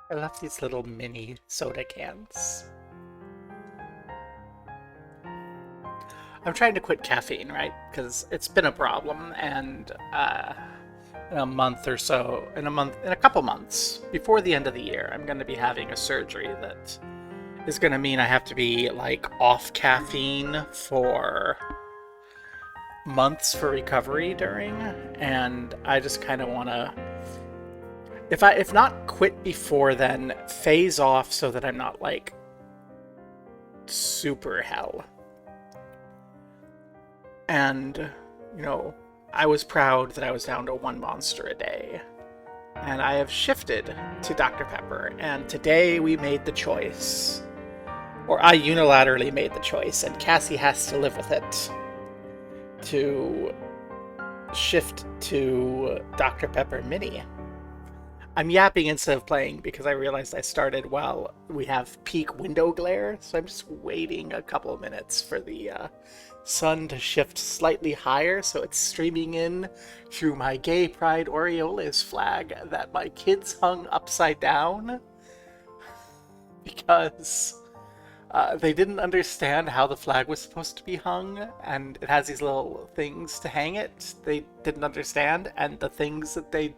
I love these little mini soda cans. I'm trying to quit caffeine, right? Because it's been a problem, and in a month or so, in a couple months, before the end of the year, I'm going to be having a surgery that is going to mean I have to be like off caffeine for months for recovery during, and I just kind of want to, if not quit before then, phase off so that I'm not like super hell. And, you know, I was proud that I was down to one monster a day. And I have shifted to Dr. Pepper. And today we made the choice. Or I unilaterally made the choice, and Cassie has to live with it. To shift to Dr. Pepper Mini. I'm yapping instead of playing because I realized I started while we have peak window glare, so I'm just waiting a couple of minutes for the sun to shift slightly higher so it's streaming in through my Gay Pride Orioles flag that my kids hung upside down because they didn't understand how the flag was supposed to be hung, and it has these little things to hang it. They didn't understand, and the things that they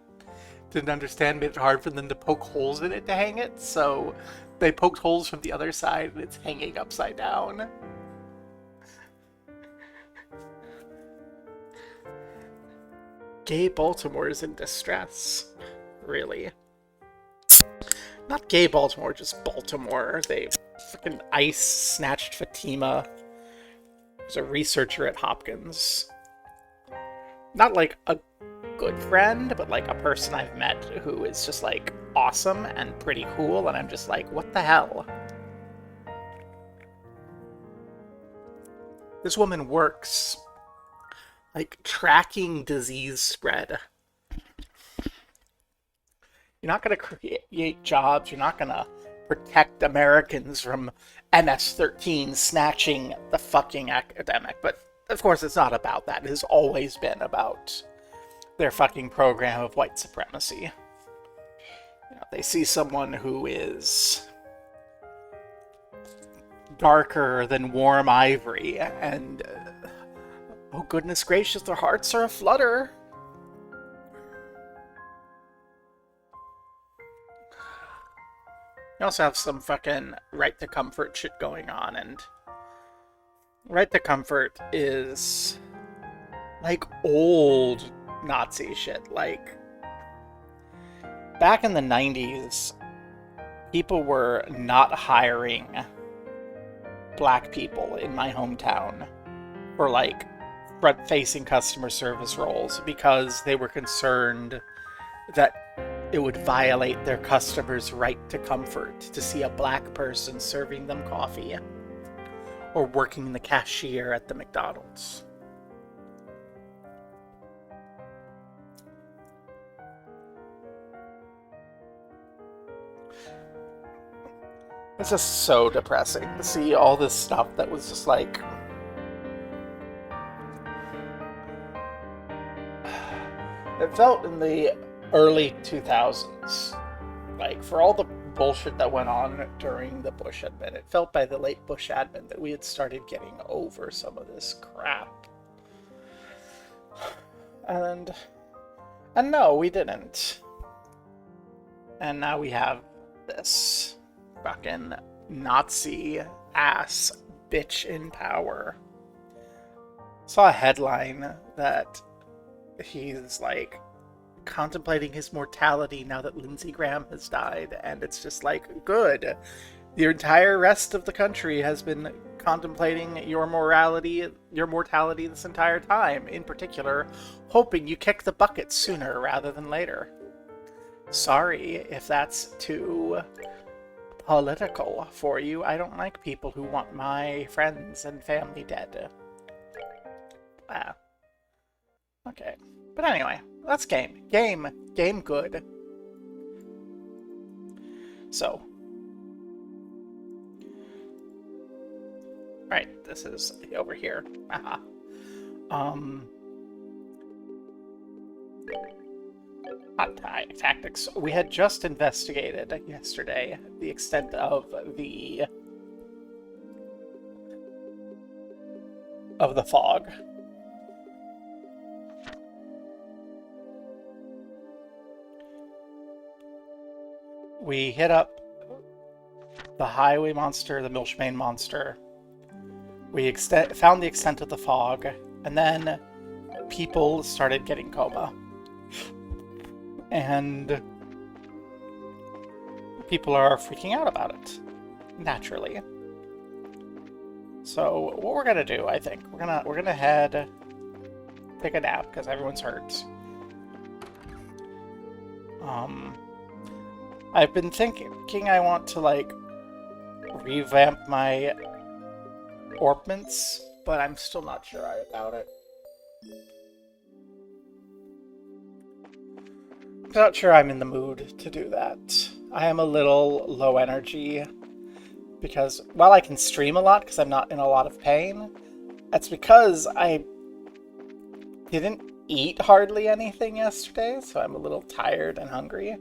didn't understand made it hard for them to poke holes in it to hang it, so they poked holes from the other side and it's hanging upside down. Gay Baltimore is in distress. Really. Not gay Baltimore, just Baltimore. They freaking ice snatched Fatima, who's a researcher at Hopkins. Not like a good friend, but like a person I've met who is just like awesome and pretty cool, and I'm just like, what the hell? This woman works like tracking disease spread. You're not going to create jobs, you're not going to protect Americans from MS-13 snatching the fucking academic, but of course it's not about that. It has always been about their fucking program of white supremacy. You know, they see someone who is darker than warm ivory, and oh goodness gracious, their hearts are aflutter. You also have some fucking right to comfort shit going on, and right to comfort is like old Nazi shit. Like back in the 90s, people were not hiring black people in my hometown for like front-facing customer service roles because they were concerned that it would violate their customers' right to comfort to see a black person serving them coffee or working the cashier at the McDonald's. It's just so depressing to see all this stuff that was just like, it felt in the early 2000s, like for all the bullshit that went on during the Bush admin, it felt by the late Bush admin that we had started getting over some of this crap. And no, we didn't. And now we have this fucking Nazi ass bitch in power. Saw a headline that he's like contemplating his mortality now that Lindsey Graham has died, and it's just like, good. The entire rest of the country has been contemplating your mortality this entire time, in particular, hoping you kick the bucket sooner rather than later. Sorry if that's too political for you. I don't like people who want my friends and family dead. Ah. Okay. But anyway, that's game. Game good. So. Right, this is over here. hot tactics. We had just investigated yesterday the extent of the fog. We hit up the highway monster, the Milchbane monster. We found the extent of the fog, and then people started getting coma. And people are freaking out about it, naturally. So what we're gonna do, I think, we're gonna head take a nap because everyone's hurt. I've been thinking I want to like revamp my orbments, but I'm still not sure about it. I'm not sure I'm in the mood to do that. I am a little low energy because while I can stream a lot because I'm not in a lot of pain, that's because I didn't eat hardly anything yesterday, so I'm a little tired and hungry.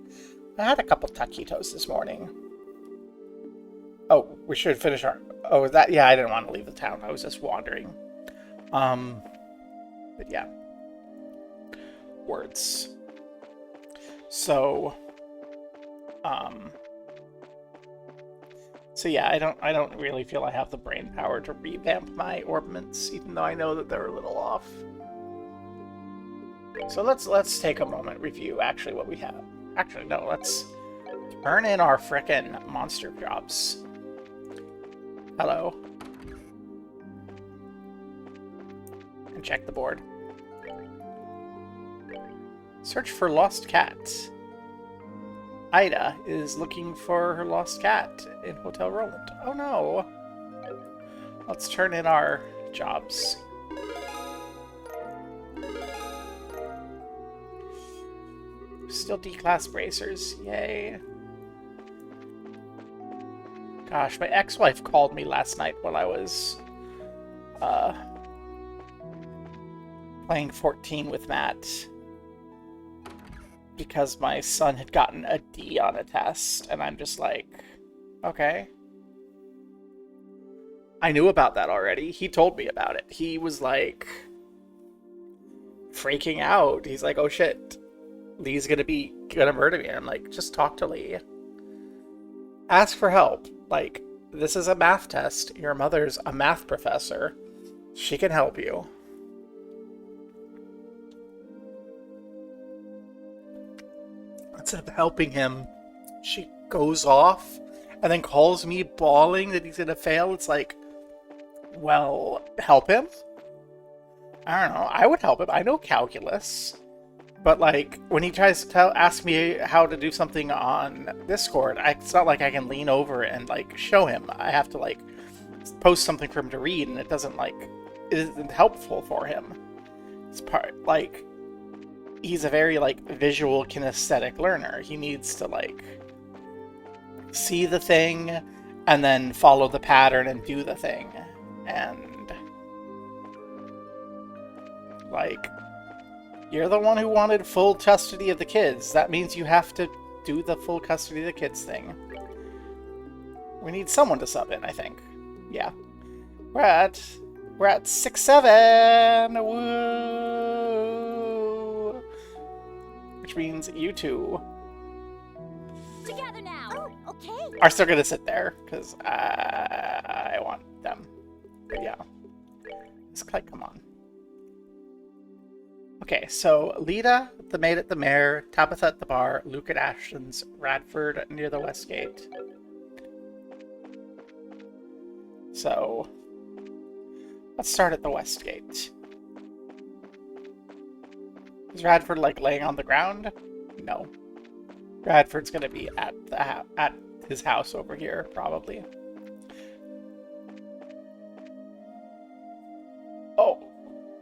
I had a couple taquitos this morning. Oh, we should finish our... Oh, that... Yeah, I didn't want to leave the town. I was just wandering. But yeah. Words. So... So yeah, I don't really feel I have the brain power to revamp my orbments, even though I know that they're a little off. So let's take a moment, review actually what we have. Actually, no, let's turn in our frickin' monster jobs. Hello. And check the board. Search for lost cat. Ida is looking for her lost cat in Hotel Roland. Oh no. Let's turn in our jobs. Still D-class bracers. Yay. Gosh, my ex-wife called me last night while I was playing 14 with Matt because my son had gotten a D on a test, and I'm just like, okay. I knew about that already. He told me about it. He was like freaking out. He's like, oh shit, Lee's gonna murder me. I'm like, just talk to Lee. Ask for help. Like, this is a math test. Your mother's a math professor. She can help you. Instead of helping him, she goes off and then calls me bawling that he's gonna fail. It's like, well, help him? I don't know. I would help him. I know calculus. But, like, when he tries to ask me how to do something on Discord, it's not like I can lean over and, like, show him. I have to, like, post something for him to read, and it isn't helpful for him. It's like, he's a very, like, visual kinesthetic learner. He needs to, like, see the thing, and then follow the pattern and do the thing. And, like... You're the one who wanted full custody of the kids. That means you have to do the full custody of the kids thing. We need someone to sub in, I think. Yeah. We're at 6-7! Woo! Which means you two together now. Oh, okay. are still gonna sit there, because I want them. But yeah. Let's click, come on. Okay, so Lita, the maid at the Mare, Tabitha at the bar, Luke at Ashton's, Radford near the West Gate. So, let's start at the West Gate. Is Radford, like, laying on the ground? No. Radford's gonna be at his house over here, probably. Oh.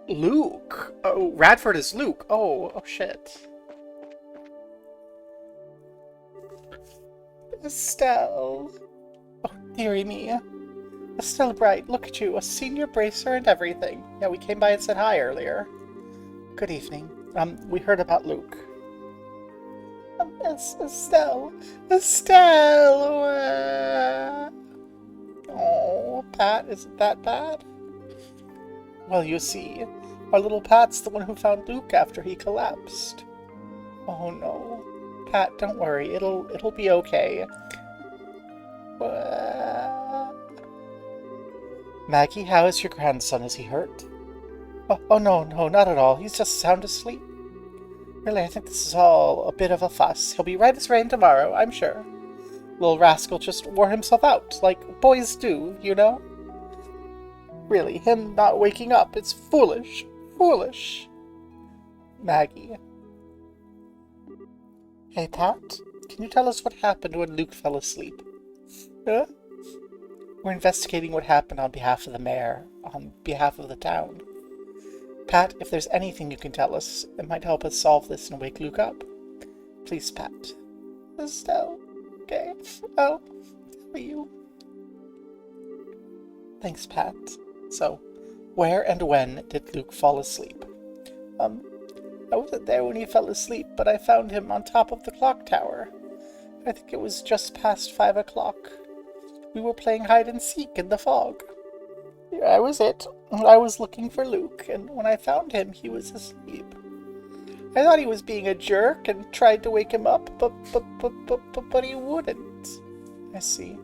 Luke! Oh, Radford is Luke. Oh shit. Estelle. Oh, dearie me. Estelle Bright, look at you, a senior bracer and everything. Yeah, we came by and said hi earlier. Good evening. We heard about Luke. Estelle. Estelle! Oh, Pat, is it that bad? Well, you see, our little Pat's the one who found Luke after he collapsed. Oh no. Pat, don't worry, it'll be okay. Maggie, how is your grandson? Is he hurt? Oh no, not at all. He's just sound asleep. Really, I think this is all a bit of a fuss. He'll be right as rain tomorrow, I'm sure. Little rascal just wore himself out, like boys do, you know? Really, him not waking up, it's foolish. Foolish. Maggie. Hey, Pat, can you tell us what happened when Luke fell asleep? Huh? We're investigating what happened on behalf of the mayor, on behalf of the town. Pat, if there's anything you can tell us, it might help us solve this and wake Luke up. Please, Pat. Estelle. Okay, I'll tell you. Thanks, Pat. So, where and when did Luke fall asleep? I wasn't there when he fell asleep, but I found him on top of the clock tower. I think it was just past 5 o'clock. We were playing hide and seek in the fog. I was it. I was looking for Luke, and when I found him, he was asleep. I thought he was being a jerk and tried to wake him up, but he wouldn't. I see.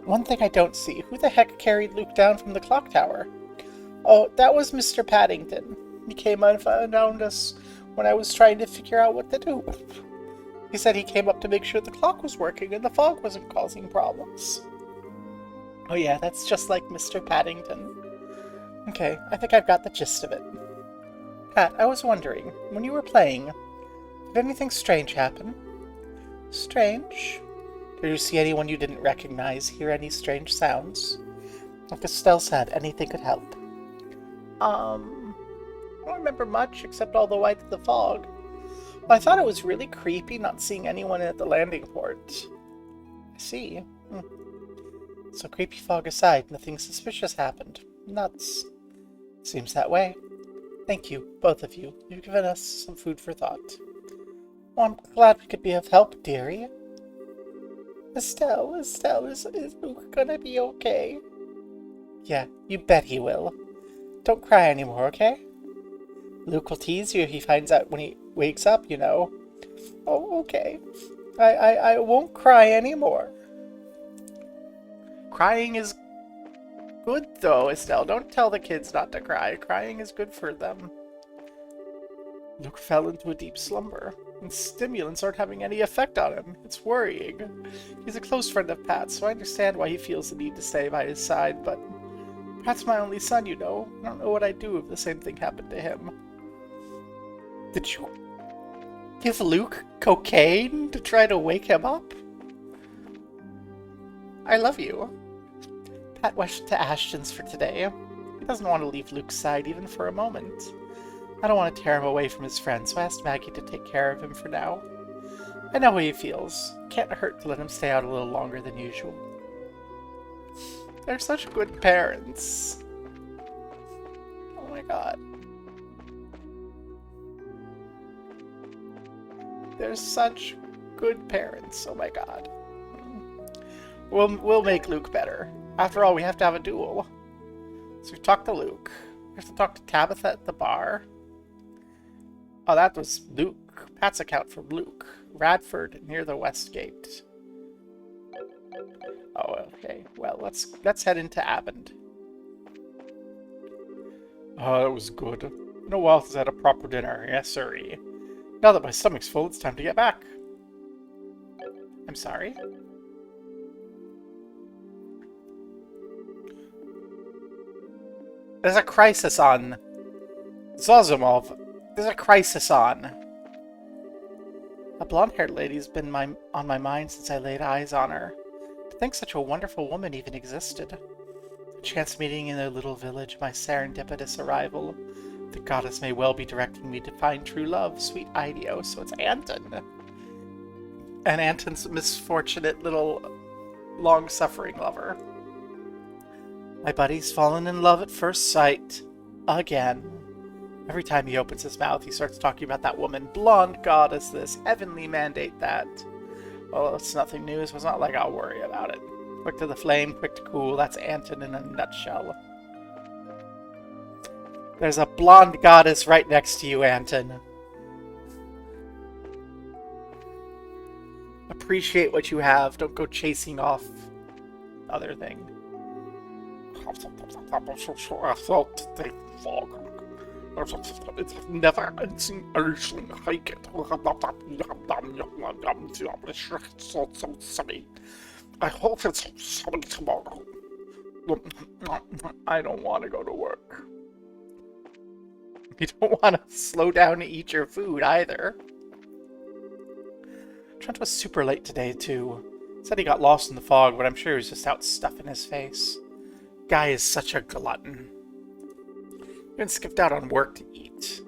One thing I don't see, who the heck carried Luke down from the clock tower? Oh, that was Mr. Paddington. He came and found us when I was trying to figure out what to do. He said he came up to make sure the clock was working and the fog wasn't causing problems. Oh yeah, that's just like Mr. Paddington. Okay, I think I've got the gist of it. Pat, I was wondering, when you were playing, did anything strange happen? Strange? Did you see anyone you didn't recognize, hear any strange sounds? Like Estelle said, anything could help. I don't remember much, except all the light of the fog. Well, I thought it was really creepy not seeing anyone at the landing port. I see. So creepy fog aside, nothing suspicious happened. Nuts. Seems that way. Thank you, both of you. You've given us some food for thought. Well, I'm glad we could be of help, dearie. Estelle, is Luke gonna be okay? Yeah, you bet he will. Don't cry anymore, okay? Luke will tease you if he finds out when he wakes up, you know. Oh, okay. I won't cry anymore. Crying is good, though, Estelle. Don't tell the kids not to cry. Crying is good for them. Luke fell into a deep slumber, and stimulants aren't having any effect on him. It's worrying. He's a close friend of Pat's, so I understand why he feels the need to stay by his side, but Pat's my only son, you know. I don't know what I'd do if the same thing happened to him. Did you give Luke cocaine to try to wake him up? I love you. Pat went to Ashton's for today. He doesn't want to leave Luke's side even for a moment. I don't want to tear him away from his friends, so I asked Maggie to take care of him for now. I know how he feels. Can't hurt to let him stay out a little longer than usual. They're such good parents. Oh my god. They're such good parents. Oh my god. We'll make Luke better. After all, we have to have a duel. So we talked to Luke. We have to talk to Tabitha at the bar. Oh, that was Luke. Pat's account from Luke. Radford near the West Gate. Oh, okay. Well, let's head into Abend. Oh, that was good. Been a while since I had a proper dinner. Yes, sirree. Now that my stomach's full, it's time to get back. I'm sorry? There's a crisis on. Zozimov. There's a crisis on. A blonde-haired lady's been on my mind since I laid eyes on her. To think such a wonderful woman even existed. A chance meeting in a little village, my serendipitous arrival. The goddess may well be directing me to find true love, sweet Ideo. So it's Anton. And Anton's misfortunate little long-suffering lover. My buddy's fallen in love at first sight. Again. Every time he opens his mouth, he starts talking about that woman. Blonde goddess this, heavenly mandate that. Well, it's nothing new, so it's not like I'll worry about it. Quick to the flame, quick to cool, that's Anton in a nutshell. There's a blonde goddess right next to you, Anton. Appreciate what you have, don't go chasing off other thing. It's never ending ocean hike. So sorry. I hope it's sunny tomorrow. I don't want to go to work. You don't want to slow down to eat your food either. Trent was super late today too. Said he got lost in the fog, but I'm sure he was just out stuffing his face. Guy is such a glutton. Even skipped out on work to eat.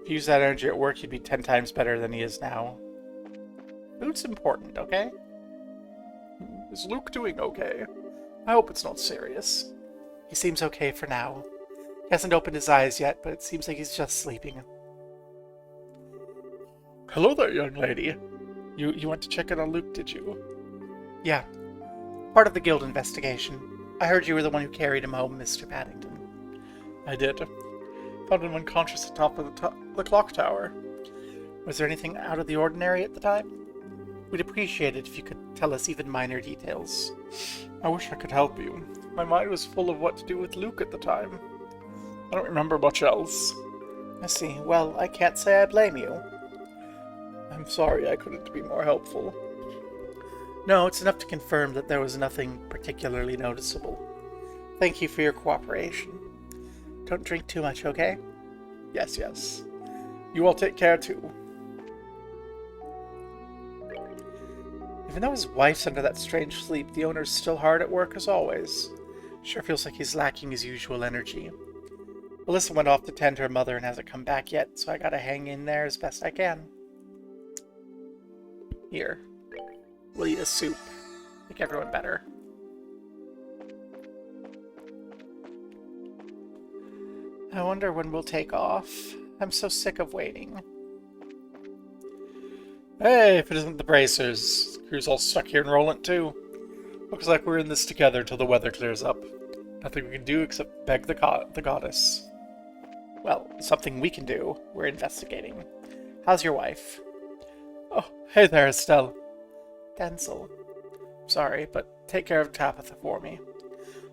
If he used that energy at work, he'd be 10 times better than he is now. Food's important, okay? Is Luke doing okay? I hope it's not serious. He seems okay for now. He hasn't opened his eyes yet, but it seems like he's just sleeping. Hello there, young lady. You went to check in on Luke, did you? Yeah. Part of the guild investigation. I heard you were the one who carried him home, Mr. Paddington. I did. Found him unconscious atop of the clock tower. Was there anything out of the ordinary at the time? We'd appreciate it if you could tell us even minor details. I wish I could help you. My mind was full of what to do with Luke at the time. I don't remember much else. I see. Well, I can't say I blame you. I'm sorry I couldn't be more helpful. No, it's enough to confirm that there was nothing particularly noticeable. Thank you for your cooperation. Don't drink too much, okay? Yes, yes. You all take care, too. Even though his wife's under that strange sleep, the owner's still hard at work as always. Sure feels like he's lacking his usual energy. Alyssa went off to tend her mother and hasn't come back yet, so I gotta hang in there as best I can. Here. We'll eat a soup. Make everyone better. I wonder when we'll take off. I'm so sick of waiting. Hey, if it isn't the bracers. The crew's all stuck here in Roland too. Looks like we're in this together till the weather clears up. Nothing we can do except beg the goddess. Well, something we can do. We're investigating. How's your wife? Oh, hey there, Estelle. Denzel. Sorry, but take care of Tabitha for me.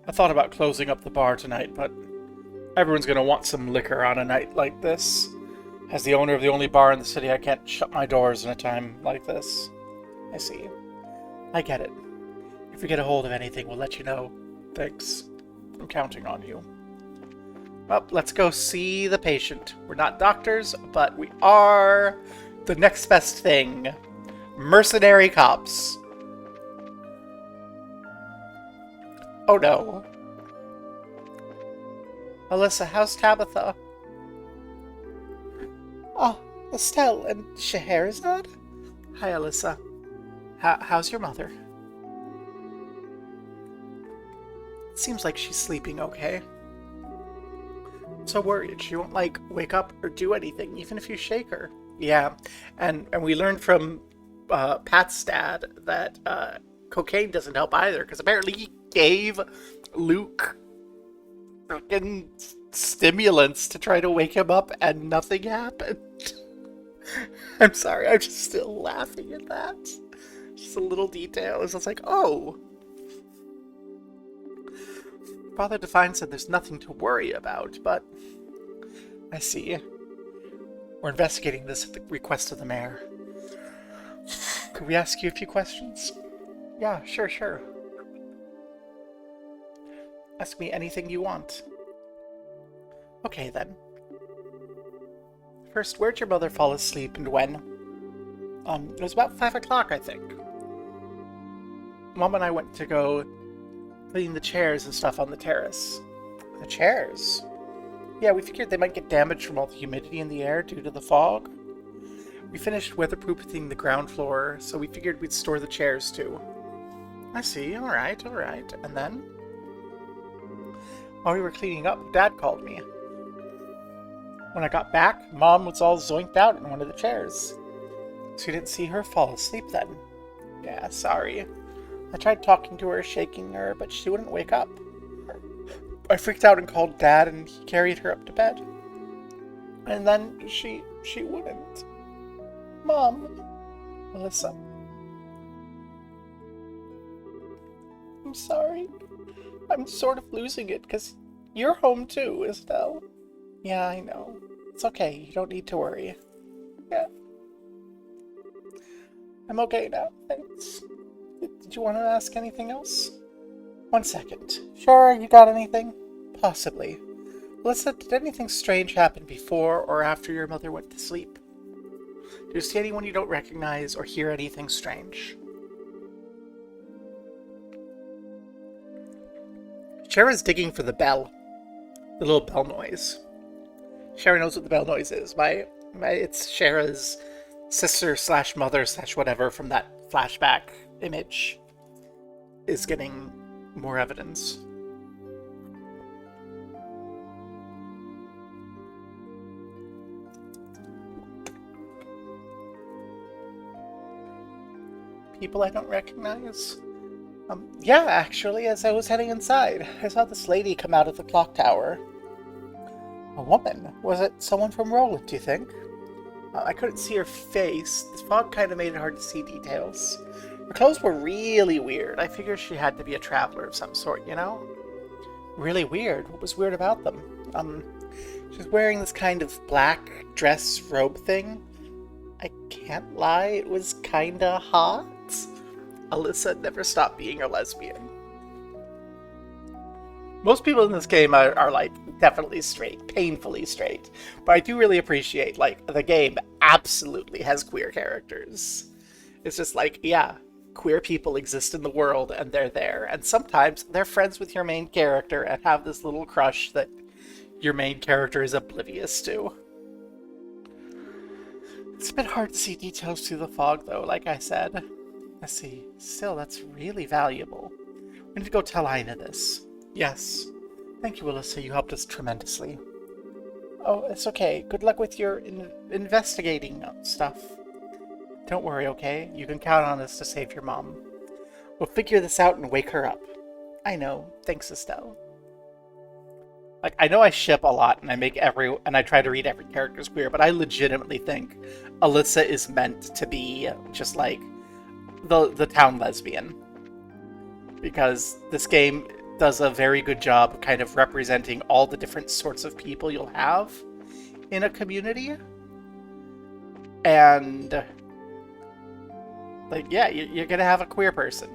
I thought about closing up the bar tonight, but everyone's gonna want some liquor on a night like this. As the owner of the only bar in the city, I can't shut my doors in a time like this. I see. I get it. If we get a hold of anything, we'll let you know. Thanks. I'm counting on you. Well, let's go see the patient. We're not doctors, but we are the next best thing. Mercenary cops. Oh no. Alyssa, how's Tabitha? Oh, Estelle and Scheherazade? Hi, Alyssa. How's your mother? It seems like she's sleeping okay. I'm so worried she won't, wake up or do anything, even if you shake her. Yeah, and we learned from Pat's dad that cocaine doesn't help either, because apparently he gave Luke freaking stimulants to try to wake him up, and nothing happened. I'm sorry, I'm just still laughing at that. Just a little detail. It's just like, oh. Father Define said there's nothing to worry about, but I see. We're investigating this at the request of the mayor. Could we ask you a few questions? Yeah, sure. Ask me anything you want. Okay, then. First, where'd your mother fall asleep and when? It was about 5 o'clock, I think. Mom and I went to go clean the chairs and stuff on the terrace. The chairs? Yeah, we figured they might get damaged from all the humidity in the air due to the fog. We finished weatherproofing the ground floor, so we figured we'd store the chairs too. I see, alright. And then? While we were cleaning up, Dad called me. When I got back, Mom was all zoinked out in one of the chairs. So you didn't see her fall asleep then? Yeah, sorry. I tried talking to her, shaking her, but she wouldn't wake up. I freaked out and called Dad, and he carried her up to bed. And then she wouldn't. Mom, Melissa. I'm sorry. I'm sort of losing it, because you're home too, Estelle. Yeah, I know. It's okay, you don't need to worry. Yeah. I'm okay now, thanks. Did you want to ask anything else? 1 second. Sure, you got anything? Possibly. Melissa, did anything strange happen before or after your mother went to sleep? Do you see anyone you don't recognize or hear anything strange? Shara's digging for the bell. The little bell noise. Shara knows what the bell noise is. It's Shara's sister / mother / whatever from that flashback image is getting more evidence. People I don't recognize? Yeah, actually, as I was heading inside, I saw this lady come out of the clock tower. A woman? Was it someone from Roland, do you think? I couldn't see her face. The fog kind of made it hard to see details. Her clothes were really weird. I figured she had to be a traveler of some sort, you know? Really weird? What was weird about them? She was wearing this kind of black dress robe thing. I can't lie, it was kinda hot. Alyssa never stopped being a lesbian. Most people in this game are like, definitely straight, painfully straight. But I do really appreciate, like, the game absolutely has queer characters. It's just like, yeah, queer people exist in the world and they're there. And sometimes they're friends with your main character and have this little crush that your main character is oblivious to. It's a bit hard to see details through the fog, though, like I said. Let's see. Still, that's really valuable. We need to go tell Ina this. Yes. Thank you, Alyssa. You helped us tremendously. Oh, it's okay. Good luck with your investigating stuff. Don't worry, okay? You can count on us to save your mom. We'll figure this out and wake her up. I know. Thanks, Estelle. Like, I know I ship a lot, and I try to read every character's queer, but I legitimately think Alyssa is meant to be just like the town lesbian. Because this game does a very good job kind of representing all the different sorts of people you'll have in a community. And, like, yeah, you're gonna have a queer person.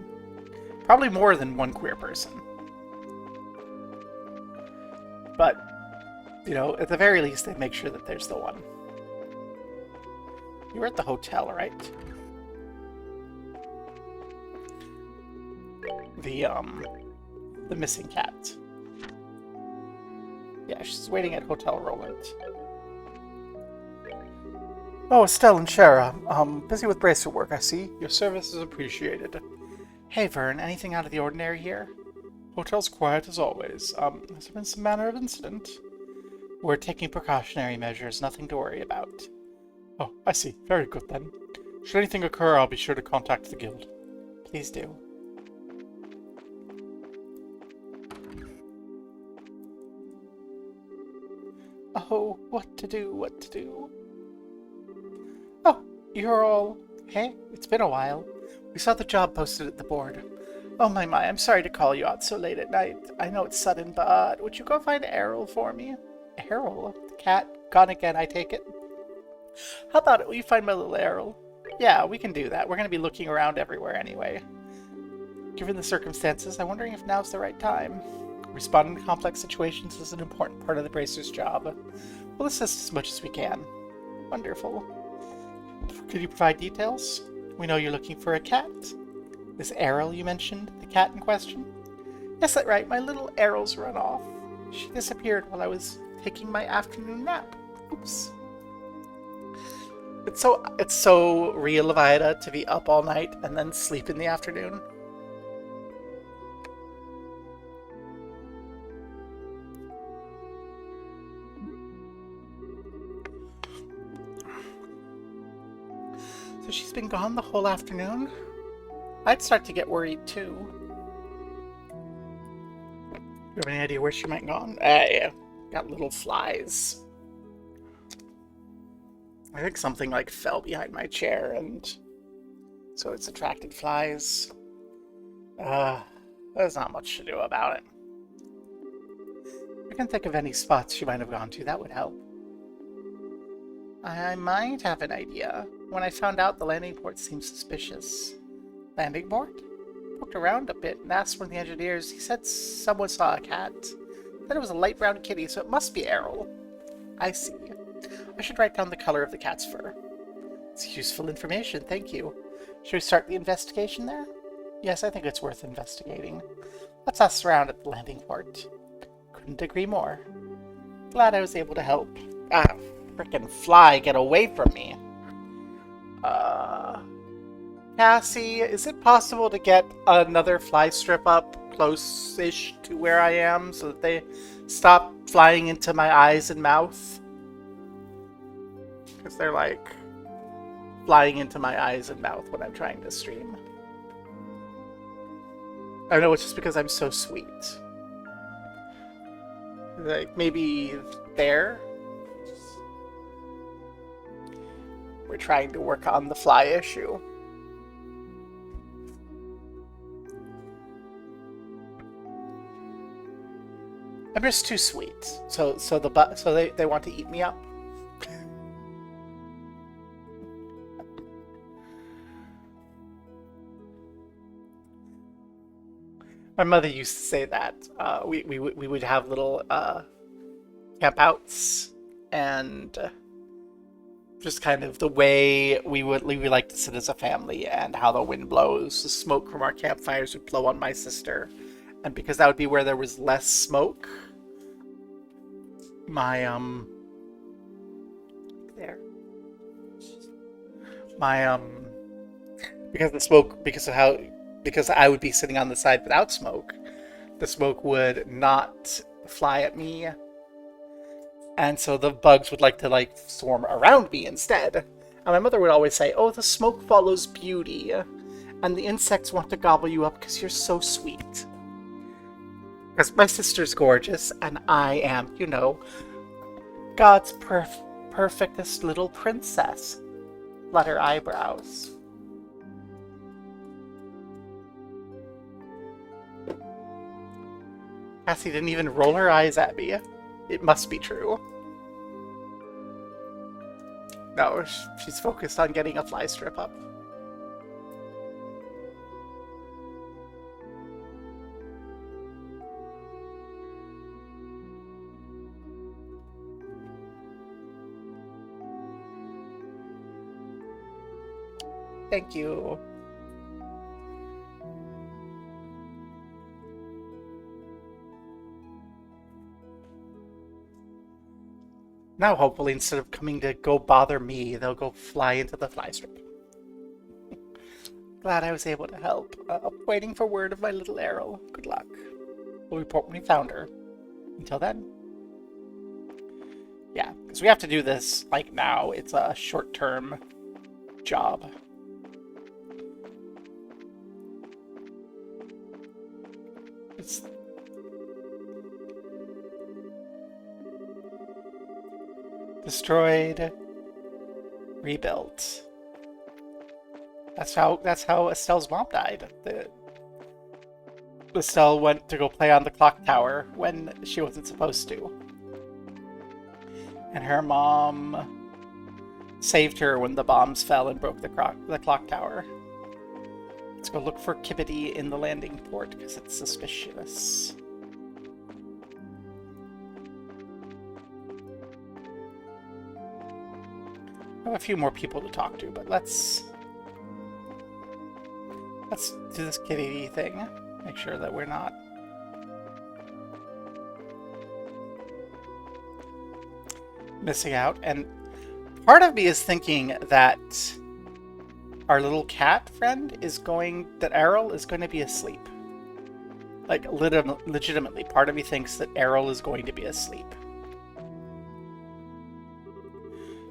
Probably more than one queer person. But, you know, at the very least, they make sure that there's the one. You were at the hotel, right? The missing cat. Yeah, she's waiting at Hotel Roland. Oh, Estelle and Shara. Busy with bracelet work, I see. Your service is appreciated. Hey, Vern, anything out of the ordinary here? Hotel's quiet as always. Has there been some manner of incident? We're taking precautionary measures, nothing to worry about. Oh, I see. Very good then. Should anything occur, I'll be sure to contact the guild. Please do. Oh, what to do? Oh, you're all... Hey, it's been a while. We saw the job posted at the board. Oh my, I'm sorry to call you out so late at night. I know it's sudden, but would you go find Errol for me? Errol? The cat? Gone again, I take it? How about it? Will you find my little Errol? Yeah, we can do that. We're going to be looking around everywhere anyway. Given the circumstances, I'm wondering if now's the right time. Responding to complex situations is an important part of the Bracer's job. We'll assist as much as we can. Wonderful. Could you provide details? We know you're looking for a cat. This Errol you mentioned, the cat in question? Yes, that's right. My little Errol's run off. She disappeared while I was taking my afternoon nap. Oops. It's so real of Ida to be up all night and then sleep in the afternoon. So she's been gone the whole afternoon? I'd start to get worried too. Do you have any idea where she might have gone? Yeah. Got little flies. I think something like fell behind my chair and so it's attracted flies. There's not much to do about it. I can think of any spots she might have gone to, that would help. I might have an idea. When I found out the landing port seemed suspicious. Landing port? Looked around a bit and asked one of the engineers. He said someone saw a cat. Said it was a light brown kitty, so it must be Errol. I see. I should write down the color of the cat's fur. It's useful information, thank you. Should we start the investigation there? Yes, I think it's worth investigating. Let's ask around at the landing port. Couldn't agree more. Glad I was able to help. Ah, frickin' fly, get away from me. Cassie, is it possible to get another fly strip up close-ish to where I am so that they stop flying into my eyes and mouth? Because they're like flying into my eyes and mouth when I'm trying to stream. I don't know, it's just because I'm so sweet. Like, maybe there? We're trying to work on the fly issue. I'm just too sweet. So they want to eat me up. My mother used to say that we would have little campouts, and just kind of the way we would like to sit as a family, and how the wind blows, the smoke from our campfires would blow on my sister, and because that would be where there was less smoke, because I would be sitting on the side without smoke, the smoke would not fly at me, and so the bugs would like to swarm around me instead. And my mother would always say, "Oh, the smoke follows beauty, and the insects want to gobble you up because you're so sweet." Because my sister's gorgeous, and I am, you know, God's perfectest little princess. Flutter eyebrows. Cassie didn't even roll her eyes at me. It must be true. No, she's focused on getting a fly strip up. Thank you. Now, hopefully, instead of coming to go bother me, they'll go fly into the fly strip. Glad I was able to help. Waiting for word of my little Errol. Good luck. We'll report when we found her. Until then. Yeah, because we have to do this, like, now. It's a short-term job. It's... destroyed, rebuilt. That's how Estelle's mom died. Estelle went to go play on the clock tower when she wasn't supposed to. And her mom saved her when the bombs fell and broke the clock tower. Let's go look for Kibbity in the landing port because it's suspicious. I have a few more people to talk to, but let's do this kitty thing. Make sure that we're not missing out. And part of me is thinking that our little cat friend that Errol is going to be asleep. Like, legitimately, part of me thinks that Errol is going to be asleep.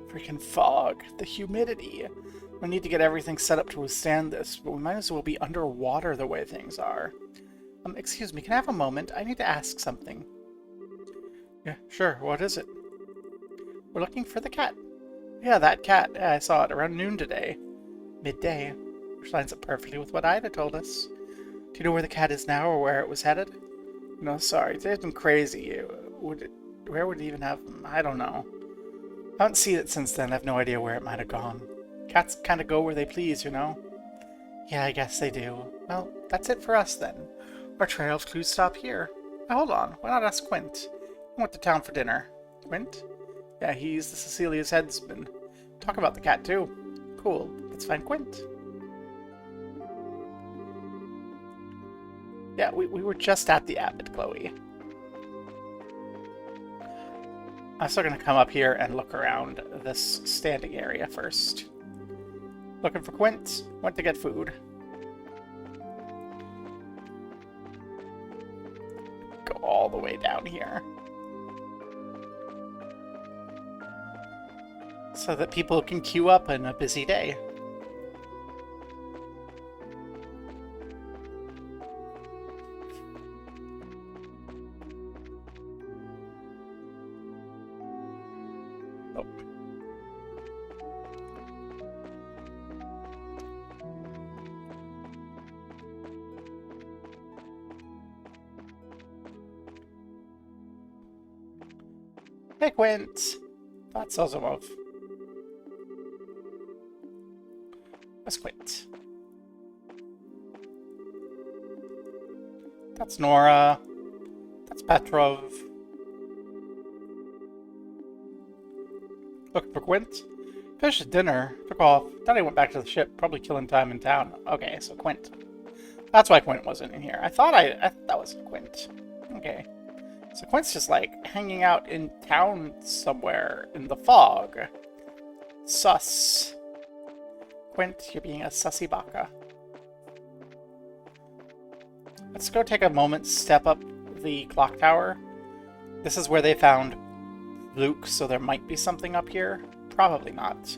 Freaking fog, the humidity, We need to get everything set up to withstand this, but we might as well be underwater the way things are. Excuse me, can I have a moment? I need to ask something. Yeah, sure. What is it? We're looking for the cat. Yeah, that cat. Yeah, I saw it around noon today. Midday. Which lines up perfectly with what Ida told us. Do you know where the cat is now or where it was headed? No, sorry. Today's been crazy. Where would it even have... I don't know. I haven't seen it since then. I have no idea where it might have gone. Cats kind of go where they please, you know? Yeah, I guess they do. Well, that's it for us then. Our trail of clues stop here. Now, hold on. Why not ask Quint? He went to town for dinner. Quint? Yeah, he's the Cecilia's headsman. Talk about the cat, too. Cool. Let's find Quint. Yeah, we were just at the Abbot, Chloe. I'm still going to come up here and look around this standing area first. Looking for Quint. Went to get food. Go all the way down here. So that people can queue up in a busy day. Oh. Hey, Quint. That's Ozumov. Let's quit. That's Nora. That's Petrov. Looking for Quint. Finished his dinner. Took off. Then he went back to the ship. Probably killing time in town. Okay, so Quint. That's why Quint wasn't in here. I thought that was Quint. Okay. So Quint's just like hanging out in town somewhere in the fog. Sus. Quint, you're being a sussy baka. Let's go take a moment, step up the clock tower. This is where they found Luke, so there might be something up here. Probably not.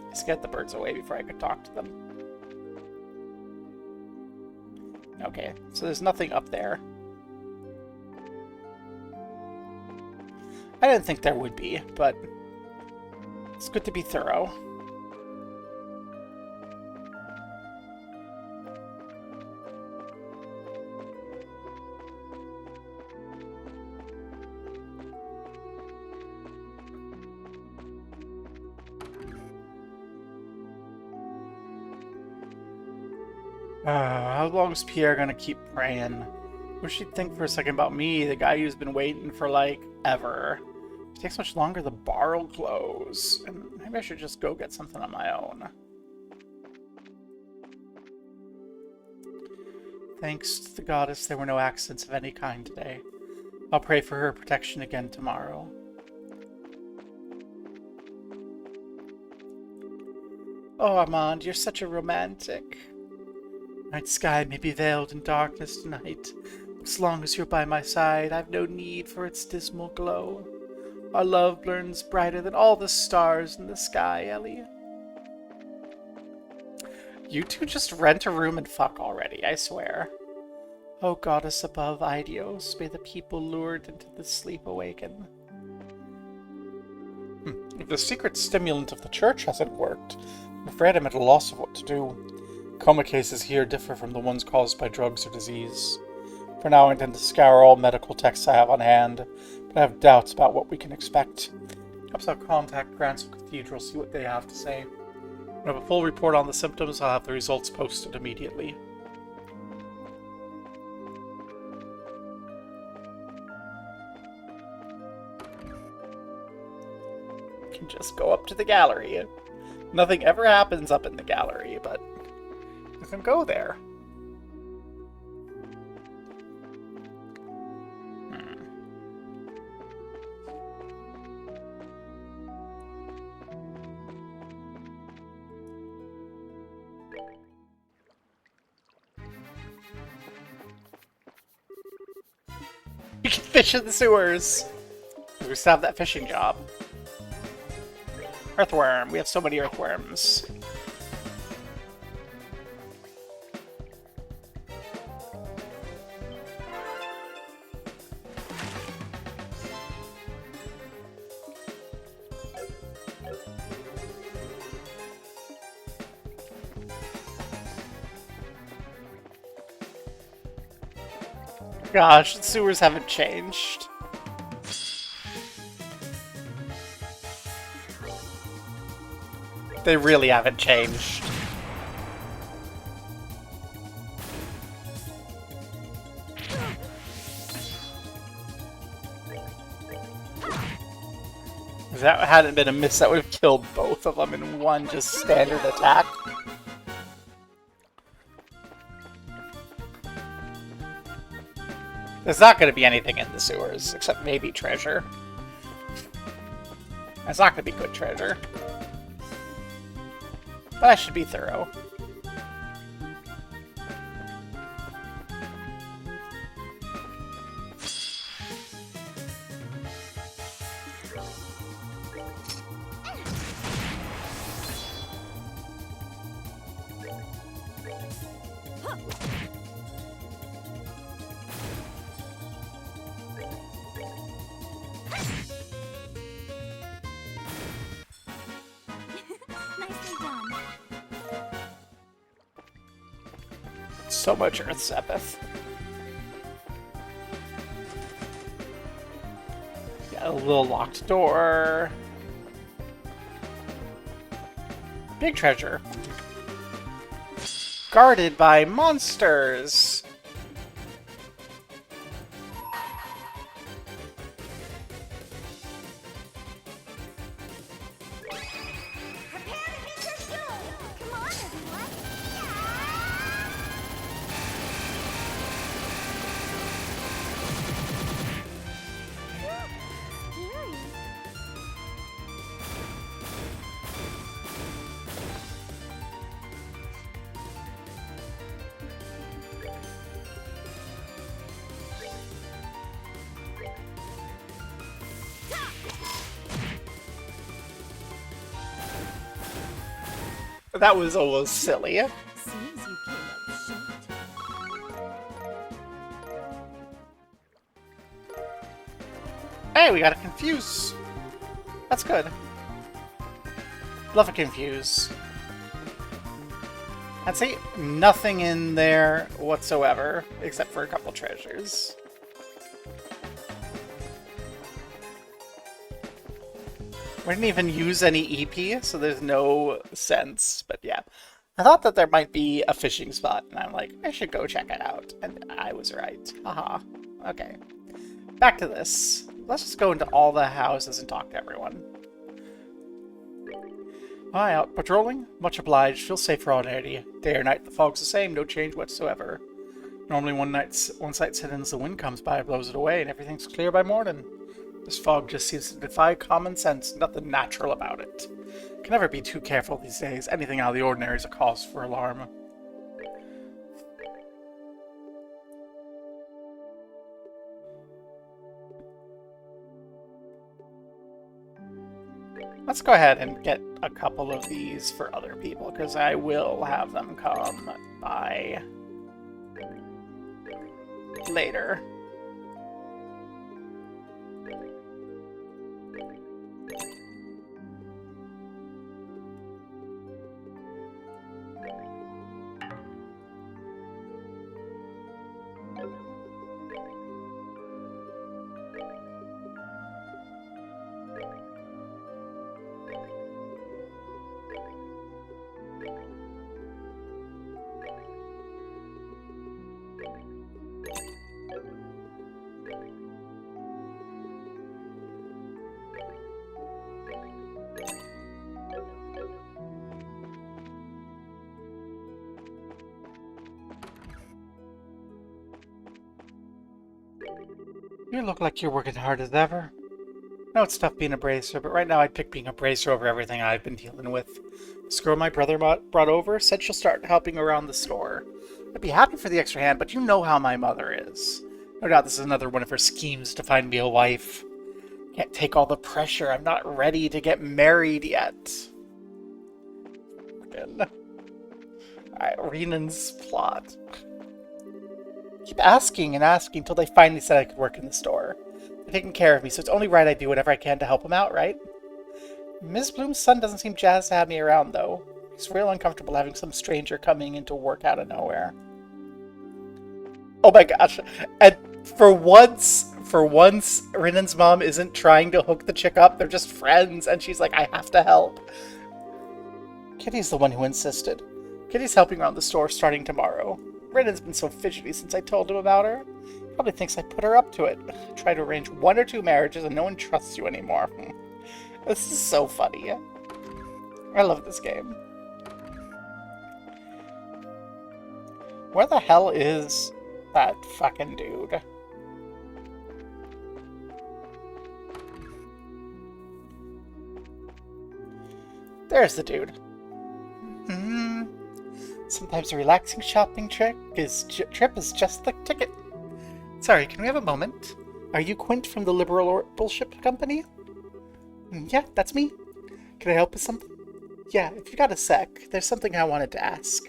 Let's get the birds away before I could talk to them. Okay, so there's nothing up there. I didn't think there would be, but it's good to be thorough. How long is Pierre gonna keep praying? Wish he'd think for a second about me, the guy who's been waiting for, like, ever. If it takes much longer, the bar will close. And maybe I should just go get something on my own. Thanks to the goddess, there were no accidents of any kind today. I'll pray for her protection again tomorrow. Oh, Armand, you're such a romantic. Night sky may be veiled in darkness tonight. As long as you're by my side, I've no need for its dismal glow. Our love burns brighter than all the stars in the sky, Ellie. You two just rent a room and fuck already, I swear. O goddess above, Aidios, may the people lured into the sleep awaken. If the secret stimulant of the church hasn't worked, I'm afraid I'm at a loss of what to do. Coma cases here differ from the ones caused by drugs or disease. For now, I intend to scour all medical texts I have on hand, but I have doubts about what we can expect. Perhaps I'll contact Gransel Cathedral, see what they have to say. When I have a full report on the symptoms, I'll have the results posted immediately. You can just go up to the gallery. Nothing ever happens up in the gallery, but you can go there. You can fish in the sewers! We still have that fishing job. Earthworm. We have so many earthworms. Gosh, the sewers haven't changed. They really haven't changed. If that hadn't been a miss, that would have killed both of them in one just standard attack. There's not going to be anything in the sewers, except maybe treasure. It's not going to be good treasure. But I should be thorough. Nicely done. So much Earth Sepith. Got a little locked door. Big treasure. Guarded by monsters. Prepare to meet your doom! Come on, everyone! Scary. That was almost silly. Seems you came up short. Hey, we got a confuse. That's good. Love a confuse. I'd say nothing in there whatsoever, except for a couple treasures. We didn't even use any EP, so there's no sense, but yeah. I thought that there might be a fishing spot, and I'm like, I should go check it out. And I was right. Haha. Okay. Back to this. Let's just go into all the houses and talk to everyone. Hi, out patrolling? Much obliged. Feel safe for all day or night. The fog's the same, no change whatsoever. Normally one site's hidden as the wind comes by, blows it away, and everything's clear by morning. This fog just seems to defy common sense. Nothing natural about it. Can never be too careful these days. Anything out of the ordinary is a cause for alarm. Let's go ahead and get a couple of these for other people, because I will have them come by later. You look like you're working hard as ever. I know it's tough being a bracer, but right now I'd pick being a bracer over everything I've been dealing with. This girl my brother brought over said she'll start helping around the store. I'd be happy for the extra hand, but you know how my mother is. No doubt this is another one of her schemes to find me a wife. Can't take all the pressure. I'm not ready to get married yet. Alright, Renan's plot. Keep asking and asking until they finally said I could work in the store. They're taking care of me, so it's only right I do whatever I can to help them out, right? Ms. Bloom's son doesn't seem jazzed to have me around, though. He's real uncomfortable having some stranger coming into work out of nowhere. Oh my gosh. And for once, Renan's mom isn't trying to hook the chick up. They're just friends, and she's like, I have to help. Kitty's the one who insisted. Kitty's helping around the store starting tomorrow. Renan's been so fidgety since I told him about her. He probably thinks I put her up to it. Try to arrange 1 or 2 marriages and no one trusts you anymore. This is so funny. I love this game. Where the hell is that fucking dude? There's the dude. Sometimes a relaxing shopping trip is just the ticket. Sorry, can we have a moment? Are you Quint from the Liberal Bullship Company? Yeah, that's me. Can I help with something? Yeah, if you got a sec, there's something I wanted to ask.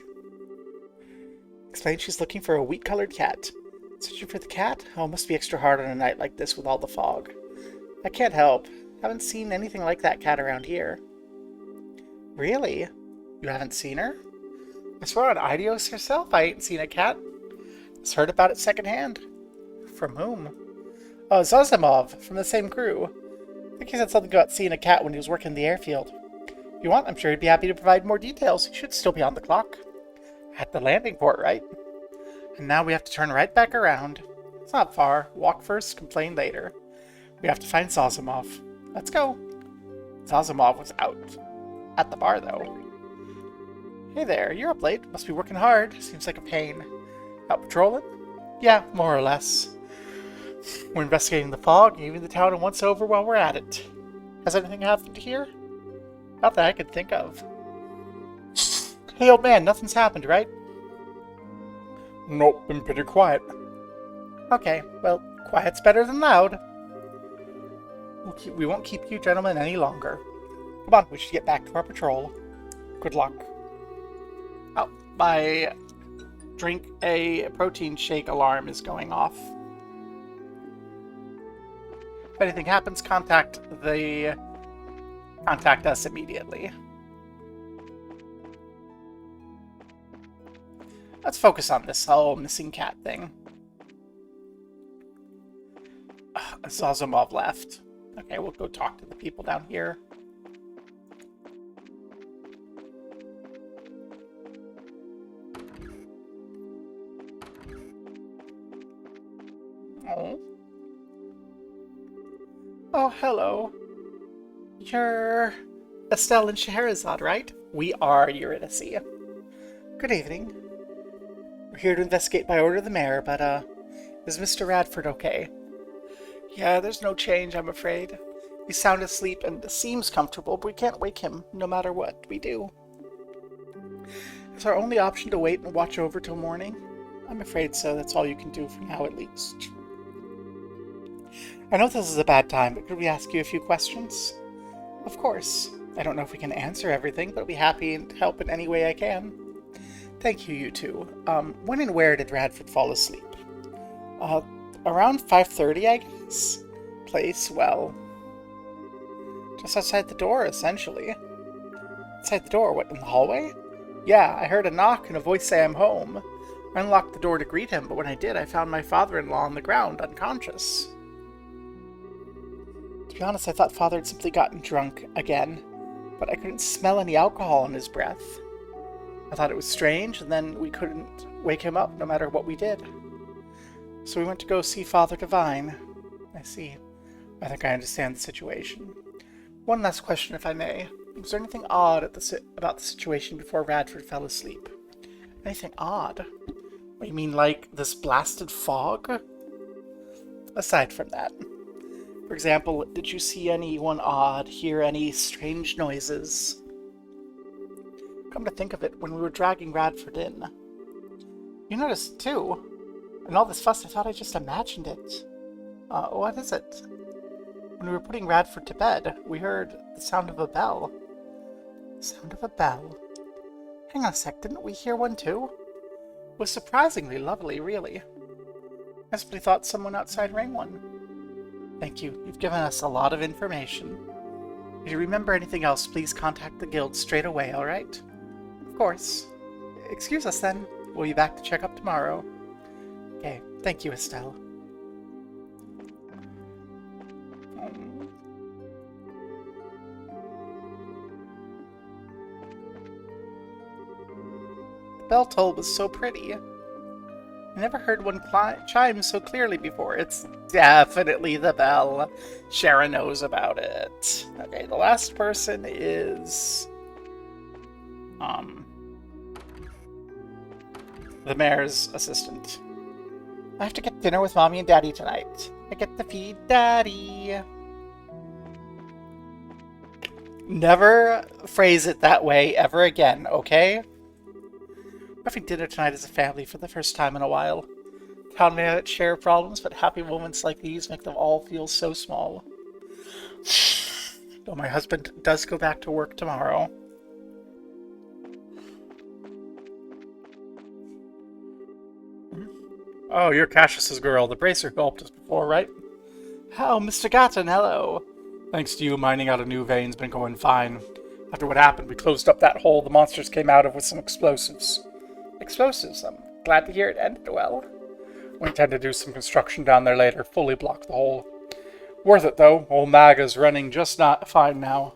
Explained she's looking for a wheat-colored cat. Searching for the cat? Oh, it must be extra hard on a night like this with all the fog. I can't help. Haven't seen anything like that cat around here. Really? You haven't seen her? I swear on Idios herself I ain't seen a cat. Just heard about it secondhand. From whom? Oh, Zozimov, from the same crew. I think he said something about seeing a cat when he was working in the airfield. If you want, I'm sure he'd be happy to provide more details. He should still be on the clock. At the landing port, right? And now we have to turn right back around. It's not far. Walk first, complain later. We have to find Zozimov. Let's go. Zozimov was out. At the bar, though. Hey there, you're up late. Must be working hard. Seems like a pain. Out patrolling? Yeah, more or less. We're investigating the fog, leaving the town once over while we're at it. Has anything happened here? Not that I could think of. Hey, old man, nothing's happened, right? Nope, been pretty quiet. Okay, well, quiet's better than loud. We won't keep you gentlemen any longer. Come on, we should get back to our patrol. Good luck. Oh, my drink a protein shake alarm is going off. If anything happens, contact us immediately. Let's focus on this whole missing cat thing. Zozimov left. Okay, we'll go talk to the people down here. Oh. Oh, hello. You're Estelle and Scheherazade, right? We are Eurydice. Good evening. We're here to investigate by order of the mayor, but, is Mr. Radford okay? Yeah, there's no change, I'm afraid. He's sound asleep and seems comfortable, but we can't wake him, no matter what we do. Is our only option to wait and watch over till morning? I'm afraid so. That's all you can do for now, at least. I know this is a bad time, but could we ask you a few questions? Of course. I don't know if we can answer everything, but I'll be happy to help in any way I can. Thank you, you two. When and where did Radford fall asleep? Around 5:30, I guess? Place, well, just outside the door, essentially. Outside the door? What, in the hallway? Yeah, I heard a knock and a voice say I'm home. I unlocked the door to greet him, but when I did, I found my father-in-law on the ground, unconscious. To be honest, I thought Father had simply gotten drunk again, but I couldn't smell any alcohol in his breath. I thought it was strange, and then we couldn't wake him up no matter what we did. So we went to go see Father Divine. I see. I think I understand the situation. One last question, if I may. Was there anything odd about the situation before Radford fell asleep? Anything odd? What, you mean like this blasted fog? Aside from that. For example, did you see anyone odd, hear any strange noises? Come to think of it, when we were dragging Radford in, you noticed it too. In all this fuss, I thought I just imagined it. What is it? When we were putting Radford to bed, we heard the sound of a bell. Sound of a bell. Hang on a sec, didn't we hear one too? It was surprisingly lovely, really. I simply thought someone outside rang one. Thank you. You've given us a lot of information. If you remember anything else, please contact the guild straight away, alright? Of course. Excuse us then. We'll be back to check up tomorrow. Okay, thank you, Estelle. The bell toll was so pretty. I never heard one chime so clearly before. It's definitely the bell. Shara knows about it. Okay, the last person is... the mayor's assistant. I have to get dinner with Mommy and Daddy tonight. I get to feed Daddy. Never phrase it that way ever again, okay? We're having dinner tonight as a family for the first time in a while. Town may share problems, but happy moments like these make them all feel so small. Though my husband does go back to work tomorrow. Oh, you're Cassius's girl, the bracer who helped us before, right? Oh, Mr. Gatton, hello. Thanks to you, mining out a new vein's been going fine. After what happened, we closed up that hole the monsters came out of with some explosives. Explosives? I'm glad to hear it ended well. We intend to do some construction down there later, fully block the hole. Worth it, though. Old Maga's running just not fine now.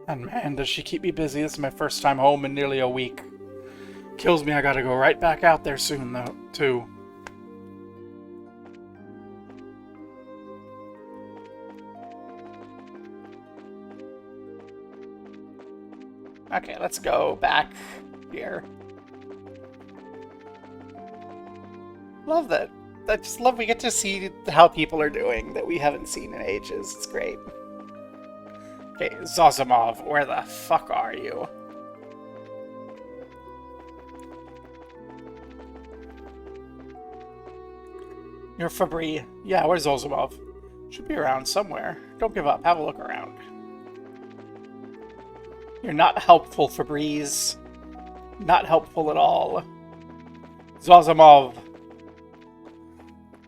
And man, does she keep me busy. This is my first time home in nearly a week. Kills me I gotta go right back out there soon, though, too. Okay, let's go back here. Love that. I just love we get to see how people are doing that we haven't seen in ages. It's great. Okay, Zazimov, where the fuck are you? You're Fabri. Yeah, where's Zazimov? Should be around somewhere. Don't give up. Have a look around. You're not helpful, Febreze. Not helpful at all. Zazimov.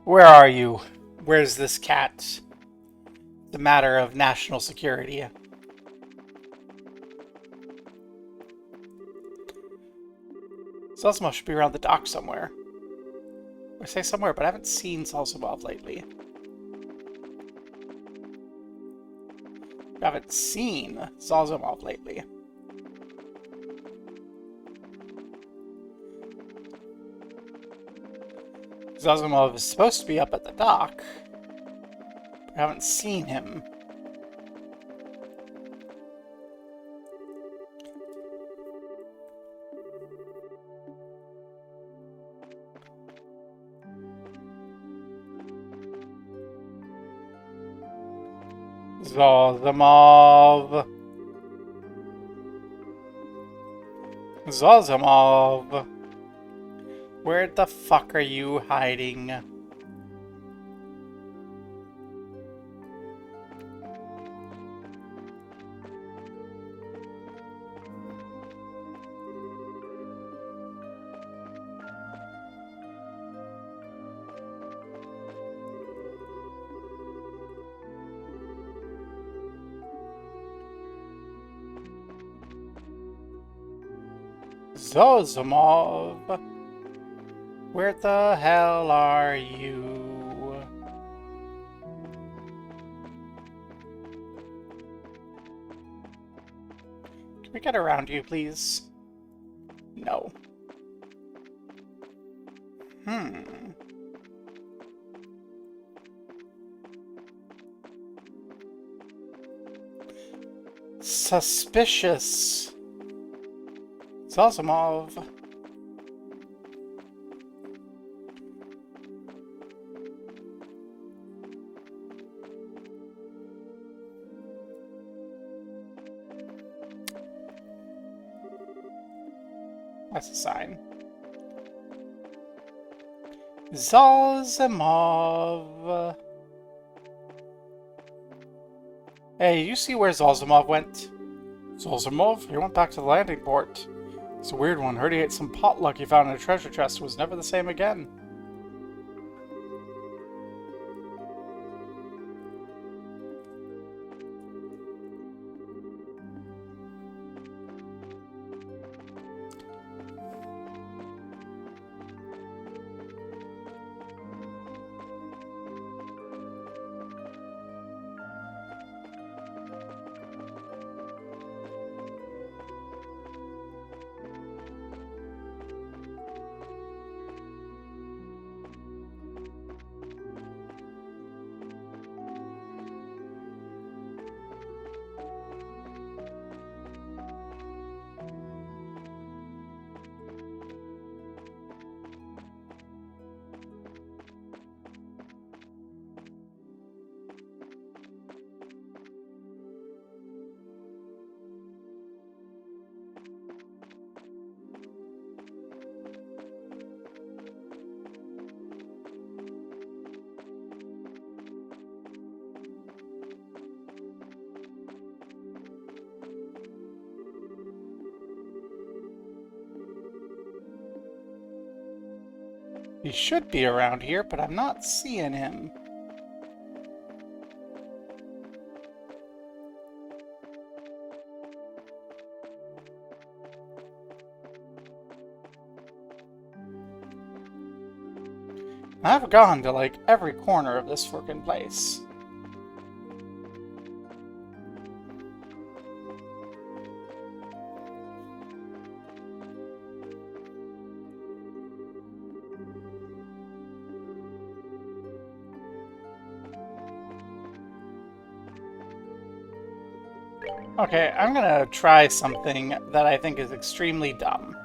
Where are you? Where's this cat? The matter of national security. Zazimov should be around the dock somewhere. I say somewhere, but I haven't seen Zazimov lately. I haven't seen Zazimov lately. Zazimov is supposed to be up at the dock. But I haven't seen him. Zazimov. Zazimov. Where the fuck are you hiding? Zazimov. Where the hell are you? Can we get around you, please? No. Suspicious. Zazimov. That's a sign. Zazimov. Hey, you see where Zalzimov went? Zalzimov? He went back to the landing port. It's a weird one. Heard he ate some potluck he found in a treasure chest and was never the same again. He should be around here, but I'm not seeing him. I've gone to, like, every corner of this frickin' place. Okay, I'm gonna try something that I think is extremely dumb.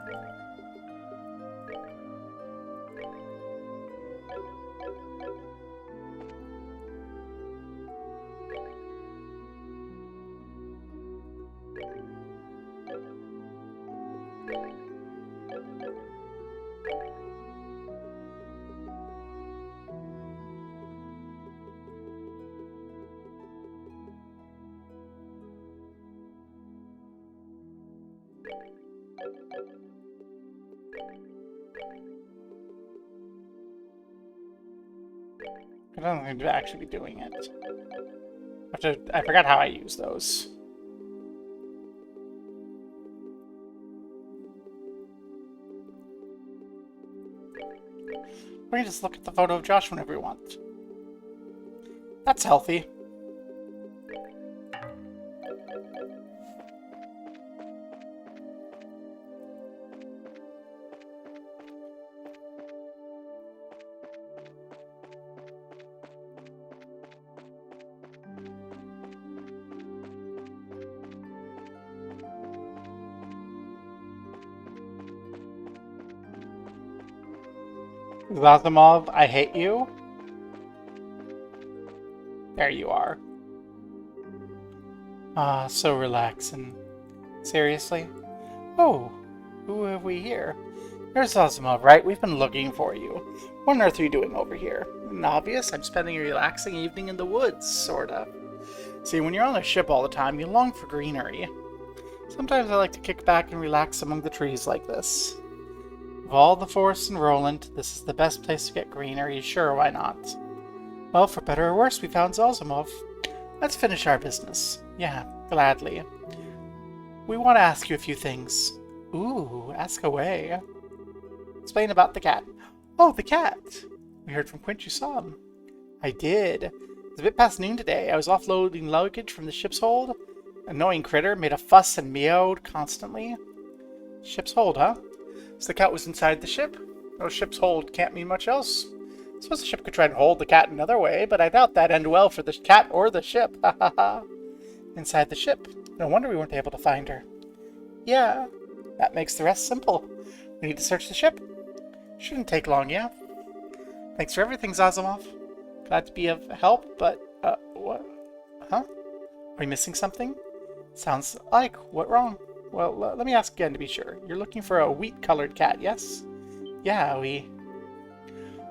I don't think to actually be doing it. I forgot how I use those. We can just look at the photo of Josh whenever we want. That's healthy. Zazimov, I hate you. There you are. Ah, so relaxing. Seriously? Oh, who have we here? You're Zazimov, right? We've been looking for you. What on earth are you doing over here? Obvious, I'm spending a relaxing evening in the woods, sorta. See, when you're on a ship all the time, you long for greenery. Sometimes I like to kick back and relax among the trees like this. Of all the forests in Roland, this is the best place to get greenery. Sure, why not? Well, for better or worse, we found Zalzimov. Let's finish our business. Yeah, gladly. We want to ask you a few things. Ooh, ask away. Explain about the cat. Oh, the cat! We heard from Quint you saw him. I did. It was a bit past noon today. I was offloading luggage from the ship's hold. Annoying critter made a fuss and meowed constantly. Ship's hold, huh? So the cat was inside the ship? No, ship's hold can't mean much else. I suppose the ship could try and hold the cat another way, but I doubt that'd end well for the cat or the ship. Ha ha ha. Inside the ship. No wonder we weren't able to find her. Yeah, that makes the rest simple. We need to search the ship. Shouldn't take long, yeah? Thanks for everything, Zazimov. Glad to be of help, but, what? Huh? Are we missing something? Sounds like. What wrong? Well, let me ask again to be sure. You're looking for a wheat-colored cat, yes? Yeah, we...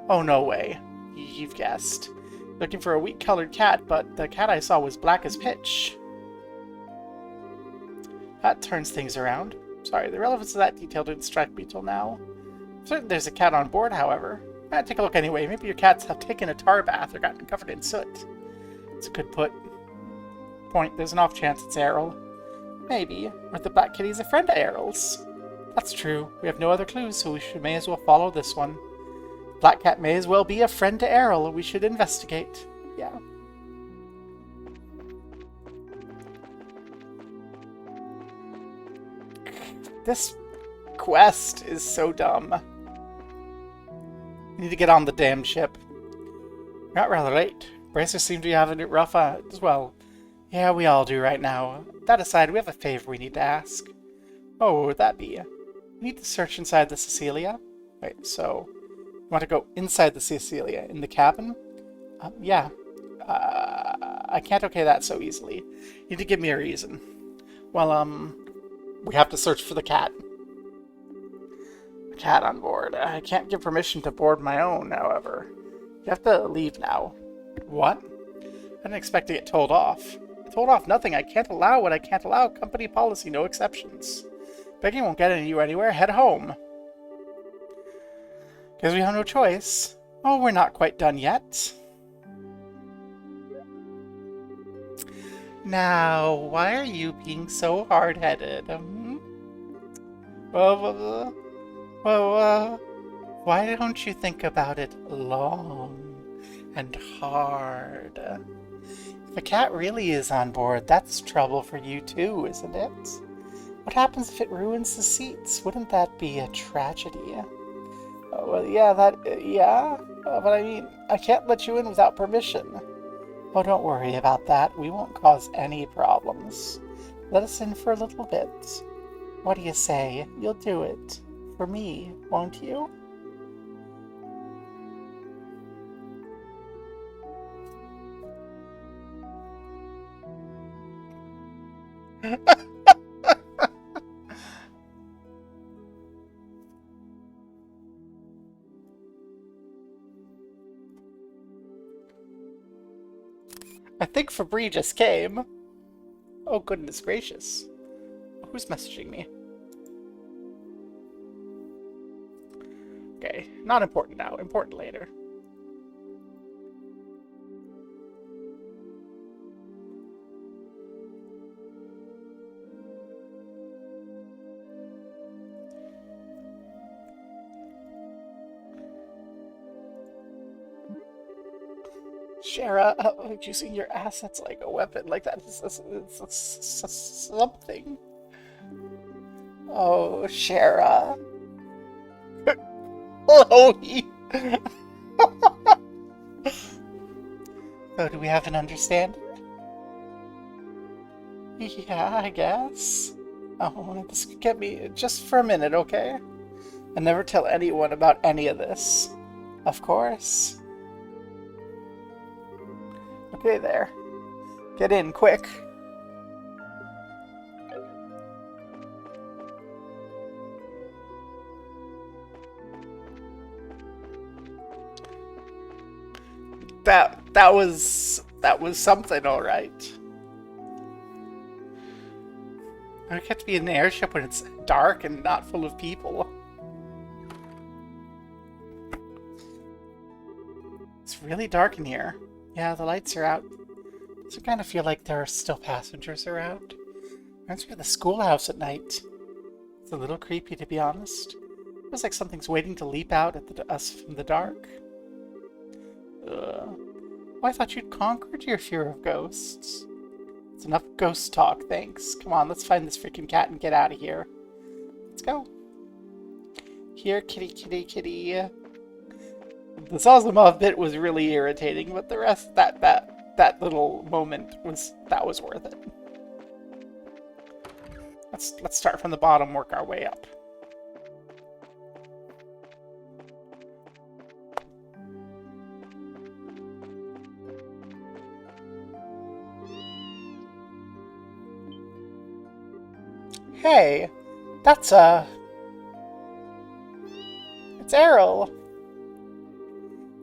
Oh, no way. You've guessed. Looking for a wheat-colored cat, but the cat I saw was black as pitch. That turns things around. Sorry, the relevance of that detail didn't strike me till now. I'm certain there's a cat on board, however. Take a look anyway. Maybe your cats have taken a tar bath or gotten covered in soot. It's a good point. There's an off chance it's Errol. Maybe. Or the Black Kitty's a friend of Errol's. That's true. We have no other clues, so may as well follow this one. Black Cat may as well be a friend to Errol. We should investigate. Yeah. This quest is so dumb. We need to get on the damn ship. We're not rather late. Bracers seem to be having it rough as well. Yeah, we all do right now. That aside, we have a favor we need to ask. Oh, what would that be? We need to search inside the Cecilia. Wait, so you want to go inside the Cecilia in the cabin? Yeah. I can't okay that so easily. You need to give me a reason. Well, we have to search for the cat. The cat on board. I can't give permission to board my own, however. You have to leave now. What? I didn't expect to get told off. Told off nothing. I can't allow what I can't allow. Company policy, no exceptions. Begging won't get you anywhere. Head home. Because we have no choice. Oh, we're not quite done yet. Now, why are you being so hard-headed? Well, why don't you think about it long and hard? If a cat really is on board, that's trouble for you too, isn't it? What happens if it ruins the seats? Wouldn't that be a tragedy? Oh, well, yeah, but I mean, I can't let you in without permission. Oh, don't worry about that. We won't cause any problems. Let us in for a little bit. What do you say? You'll do it. For me, won't you? I think Fabri just came. Oh, goodness gracious. Who's messaging me? Okay, not important now. Important later. Shara, using your assets like a weapon, like that is something. Oh, Shara. Chloe. So, do we have an understanding? Yeah, I guess. Oh, this could get me just for a minute, okay? And never tell anyone about any of this. Of course. Okay, there. Get in, quick. That was something, all right. I get to be in an airship when it's dark and not full of people. It's really dark in here. Yeah, the lights are out. Does it kind of feel like there are still passengers around? Reminds me of the schoolhouse at night. It's a little creepy, to be honest. Feels like something's waiting to leap out at us from the dark. Oh, I thought you'd conquered your fear of ghosts. It's enough ghost talk, thanks. Come on, let's find this freaking cat and get out of here. Let's go. Here, kitty, kitty, kitty. The Zazimov bit was really irritating, but the rest, that little moment was worth it. Let's start from the bottom, work our way up. Hey, it's Errol.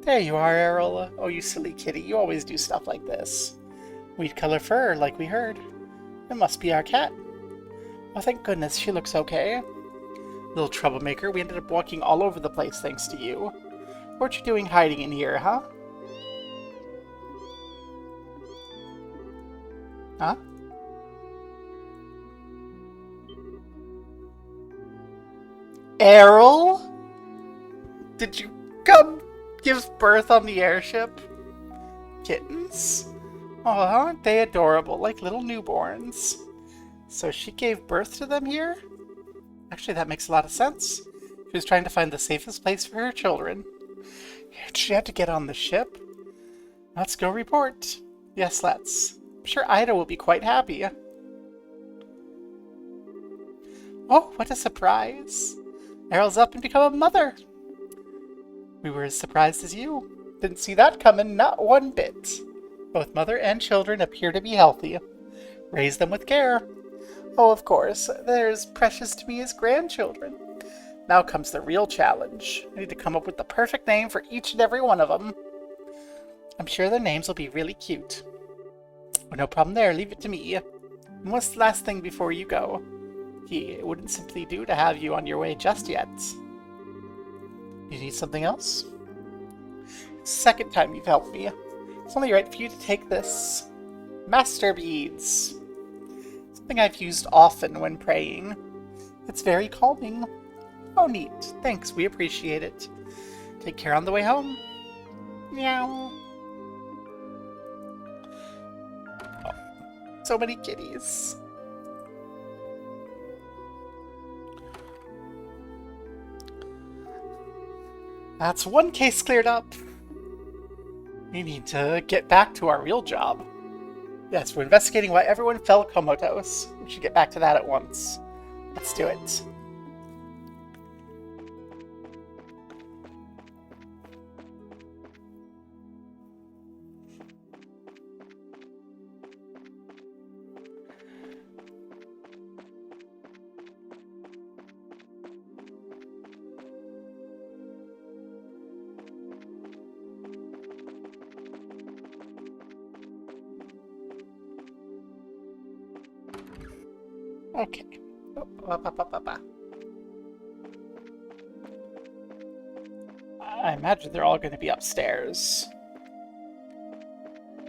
There you are, Errol. Oh, you silly kitty. You always do stuff like this. We'd color fur, like we heard. It must be our cat. Oh, thank goodness, she looks okay. Little troublemaker, we ended up walking all over the place thanks to you. What you doing hiding in here, huh? Huh? Errol? Did you come give birth on the airship? Kittens? Oh, aren't they adorable, like little newborns? So she gave birth to them here? Actually, that makes a lot of sense. She was trying to find the safest place for her children. She had to get on the ship. Let's go report. Yes, let's. I'm sure Ida will be quite happy. Oh, what a surprise. Errol's up and become a mother. We were as surprised as you. Didn't see that coming, not one bit. Both mother and children appear to be healthy. Raise them with care. Oh, of course, they're as precious to me as grandchildren. Now comes the real challenge. I need to come up with the perfect name for each and every one of them. I'm sure their names will be really cute. Oh, no problem there, leave it to me. And what's the last thing before you go? It wouldn't simply do to have you on your way just yet. You need something else? Second time you've helped me. It's only right for you to take this. Master beads. Something I've used often when praying. It's very calming. Oh, neat. Thanks, we appreciate it. Take care on the way home. Meow. Oh, so many kitties. That's one case cleared up. We need to get back to our real job. Yes, we're investigating why everyone fell comatose. We should get back to that at once. Let's do it. Okay. I imagine they're all going to be upstairs.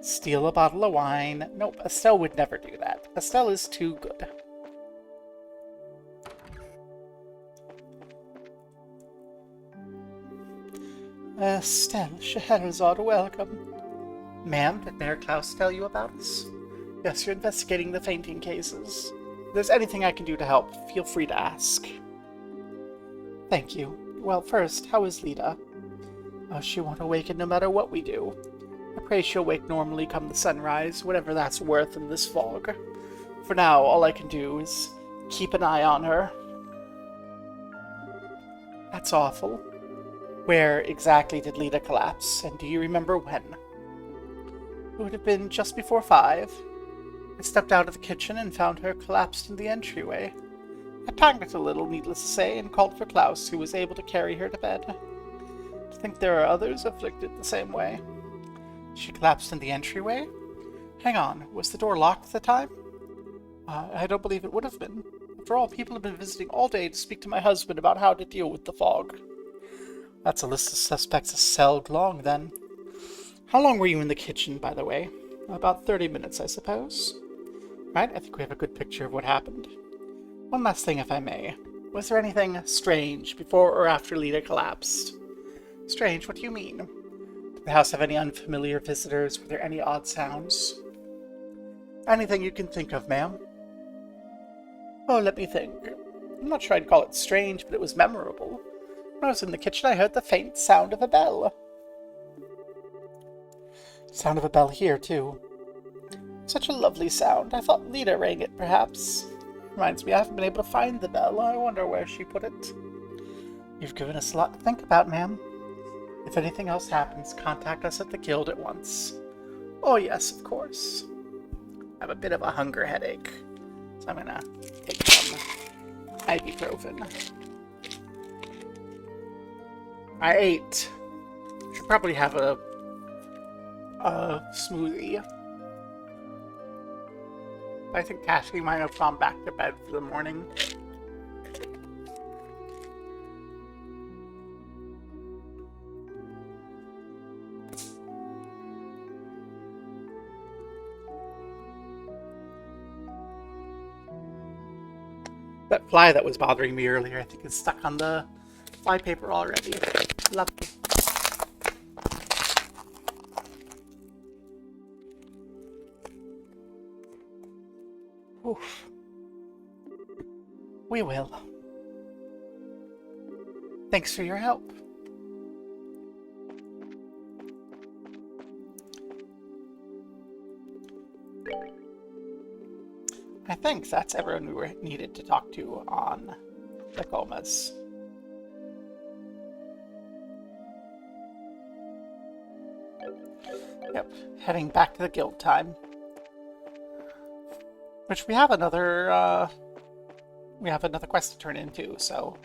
Steal a bottle of wine. Nope, Estelle would never do that. Estelle is too good. Estelle, Scheherazade, welcome. Ma'am, did Mayor Klaus tell you about us? Yes, you're investigating the fainting cases. If there's anything I can do to help, feel free to ask. Thank you. Well, first, how is Lita? Oh, she won't awaken no matter what we do. I pray she'll wake normally come the sunrise, whatever that's worth in this fog. For now, all I can do is keep an eye on her. That's awful. Where exactly did Lita collapse, and do you remember when? It would have been just before 5. I stepped out of the kitchen and found her collapsed in the entryway. I panicked a little, needless to say, and called for Klaus, who was able to carry her to bed. I think there are others afflicted the same way. She collapsed in the entryway? Hang on, was the door locked at the time? I don't believe it would have been. After all, people have been visiting all day to speak to my husband about how to deal with the fog. That's a list of suspects a cell long, then. How long were you in the kitchen, by the way? About 30 minutes, I suppose. Right, I think we have a good picture of what happened. One last thing, if I may. Was there anything strange before or after Lita collapsed? Strange? What do you mean? Did the house have any unfamiliar visitors? Were there any odd sounds? Anything you can think of, ma'am? Oh, let me think. I'm not sure I'd call it strange, but it was memorable. When I was in the kitchen, I heard the faint sound of a bell. Sound of a bell here, too. Such a lovely sound. I thought Lita rang it, perhaps. Reminds me, I haven't been able to find the bell. I wonder where she put it. You've given us a lot to think about, ma'am. If anything else happens, contact us at the guild at once. Oh, yes, of course. I have a bit of a hunger headache, so I'm gonna take some ibuprofen. I ate. could probably have a smoothie. I think Cassie might have gone back to bed for the morning. That fly that was bothering me earlier, I think is stuck on the fly paper already. Lovely. Oof. We will. Thanks for your help. I think that's everyone we were needed to talk to on the Comas. Yep, heading back to the guild time. Which we have another quest to turn into, so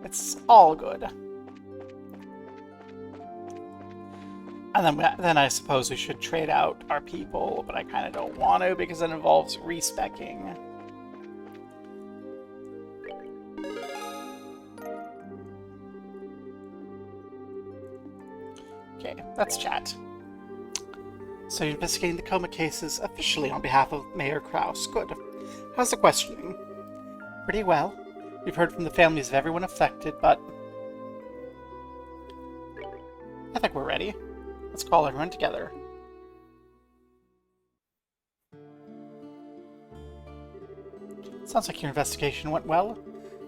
it's all good. And then I suppose we should trade out our people, but I kind of don't want to because it involves respecking. Okay, let's chat. So you're investigating the Coma cases officially on behalf of Mayor Kraus. Good. How's the questioning? Pretty well. We've heard from the families of everyone affected, but I think we're ready. Let's call everyone together. Sounds like your investigation went well.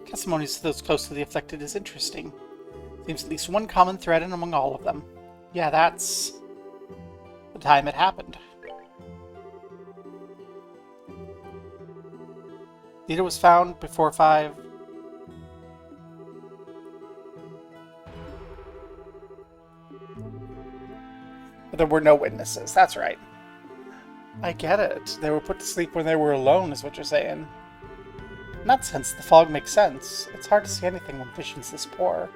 Testimonies to those close to the affected is interesting. Seems at least one common thread in among all of them. Yeah, that's the time it happened. Lita was found before 5. But there were no witnesses. That's right. I get it. They were put to sleep when they were alone, is what you're saying. In that sense, the fog makes sense. It's hard to see anything when vision's this poor.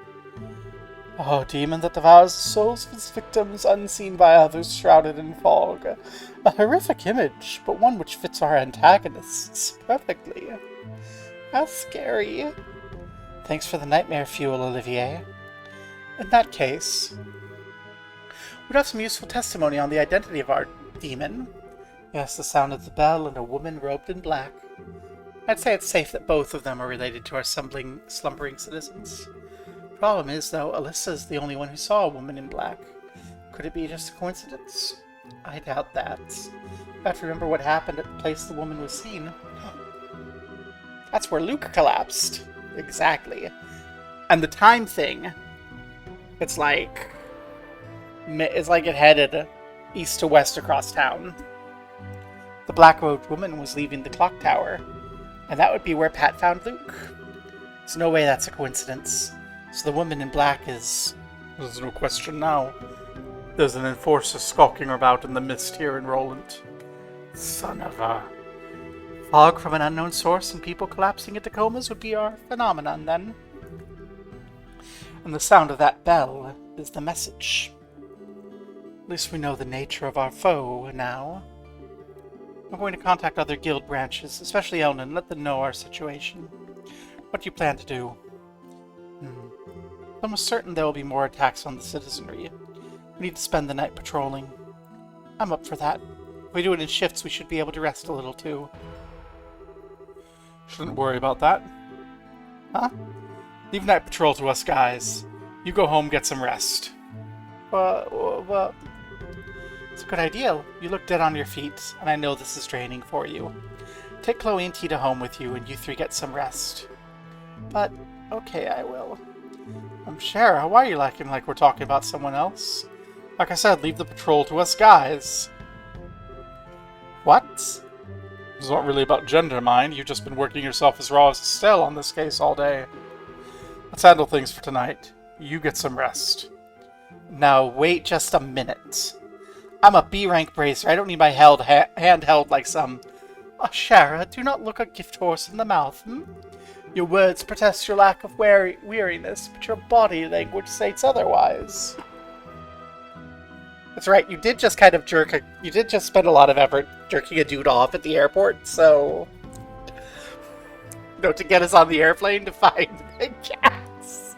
Oh, demon that devours the souls of its victims, unseen by others, shrouded in fog. A horrific image, but one which fits our antagonists perfectly. How scary. Thanks for the nightmare fuel, Olivier. In that case, we'd have some useful testimony on the identity of our demon. Yes, the sound of the bell and a woman robed in black. I'd say it's safe that both of them are related to our slumbering citizens. Problem is, though, Alyssa's the only one who saw a woman in black. Could it be just a coincidence? I doubt that. You have to remember what happened at the place the woman was seen. That's where Luke collapsed. Exactly. And the time thing, it's like it headed east to west across town. The black-robed woman was leaving the clock tower, and that would be where Pat found Luke. There's no way that's a coincidence. So the woman in black is... There's no question now. There's an enforcer skulking about in the mist here in Roland. Son of a... Fog from an unknown source and people collapsing into comas would be our phenomenon, then. And the sound of that bell is the message. At least we know the nature of our foe now. I'm going to contact other guild branches, especially Elnan, and let them know our situation. What do you plan to do? I'm almost certain there will be more attacks on the citizenry. We need to spend the night patrolling. I'm up for that. If we do it in shifts, we should be able to rest a little too. Shouldn't worry about that. Huh? Leave night patrol to us guys. You go home, get some rest. Well, it's a good idea. You look dead on your feet, and I know this is draining for you. Take Chloe and Tita home with you, and you three get some rest. But, okay, I will. Shara, why are you acting like we're talking about someone else? Like I said, leave the patrol to us guys. What? It's not really about gender, mind. You've just been working yourself as raw as Estelle on this case all day. Let's handle things for tonight. You get some rest. Now, wait just a minute. I'm a B-rank bracer. I don't need my hand held like some... Oh, Shara, do not look a gift horse in the mouth, Your words protest your lack of weariness, but your body language states otherwise. That's right, you did just kind of you did just spend a lot of effort jerking a dude off at the airport, so... to get us on the airplane to find the cats.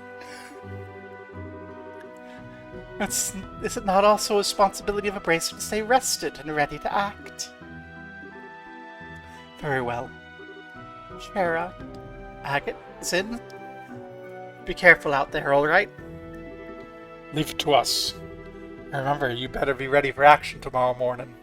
Is it not also a responsibility of a bracer to stay rested and ready to act? Very well. Shara, Agate, Zin, be careful out there, alright? Leave it to us. Remember, you better be ready for action tomorrow morning.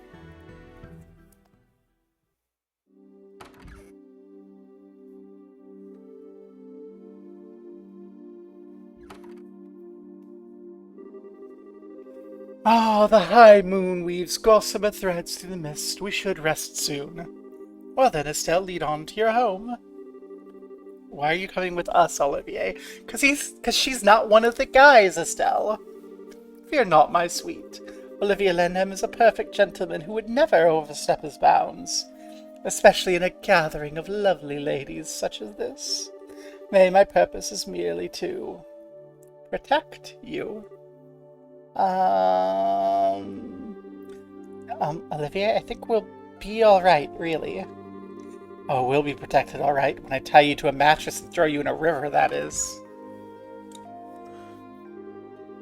Ah, the high moon weaves gossamer threads through the mist. We should rest soon. Well then, Estelle, lead on to your home. Why are you coming with us, Olivier? Cause she's not one of the guys, Estelle. Fear not, my sweet. Olivier Lenham is a perfect gentleman who would never overstep his bounds, especially in a gathering of lovely ladies such as this. Nay, my purpose is merely to protect you. Olivier, I think we'll be alright, really. Oh, we'll be protected alright when I tie you to a mattress and throw you in a river, that is.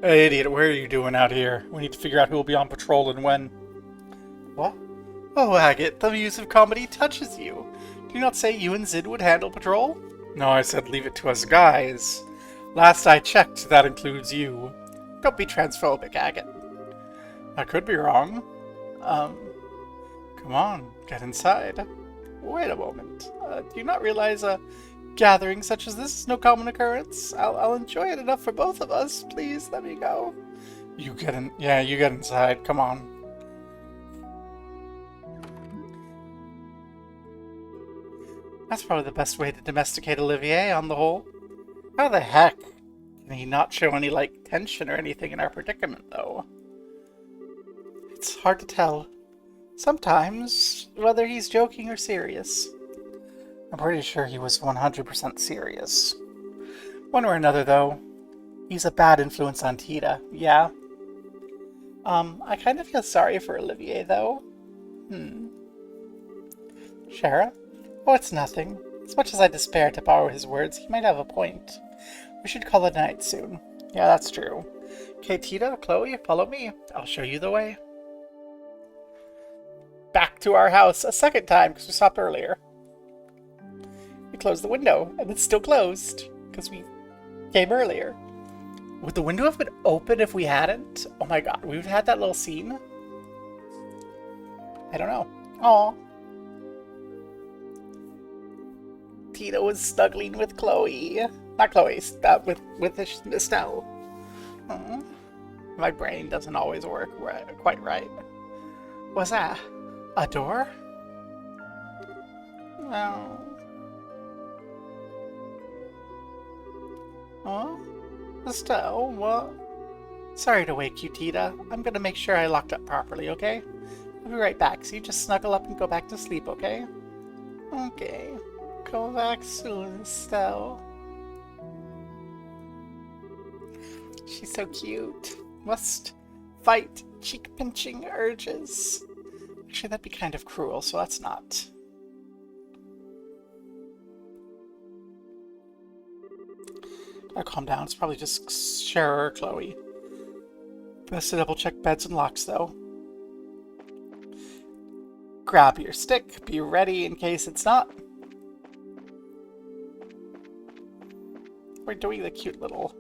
Hey, idiot, what are you doing out here? We need to figure out who will be on patrol and when. What? Oh, Agate, the muse of comedy touches you. Do you not say you and Zid would handle patrol? No, I said leave it to us guys. Last I checked, that includes you. Don't be transphobic, Agate. I could be wrong. Come on, get inside. Wait a moment. Do you not realize a gathering such as this is no common occurrence? I'll enjoy it enough for both of us. Please, let me go. You get in. Yeah, you get inside. Come on. That's probably the best way to domesticate Olivier, on the whole. How the heck can he not show any, tension or anything in our predicament, though? It's hard to tell. Sometimes, whether he's joking or serious. I'm pretty sure he was 100% serious. One way or another, though, he's a bad influence on Tita, yeah? I kind of feel sorry for Olivier, though. Shara? Oh, it's nothing. As much as I despair to borrow his words, he might have a point. We should call it a night soon. Yeah, that's true. Okay, Tita, Chloe, follow me. I'll show you the way. Back to our house a second time, because we stopped earlier. We closed the window, and it's still closed, because we came earlier. Would the window have been open if we hadn't? Oh my god, we've had that little scene? I don't know. Aw. Tita was snuggling with Chloe. Not Chloe, with Estelle. Aww. My brain doesn't always work quite right. What's that? A door? Well... Huh? Estelle, what? Sorry to wake you, Tita. I'm gonna make sure I locked up properly, okay? I'll be right back, so you just snuggle up and go back to sleep, okay? Okay. Go back soon, Estelle. She's so cute. Must fight cheek-pinching urges. Actually, that'd be kind of cruel, so let's not. Gotta calm down. It's probably just Shara or Chloe. Best to double-check beds and locks, though. Grab your stick. Be ready in case it's not. We're doing the cute little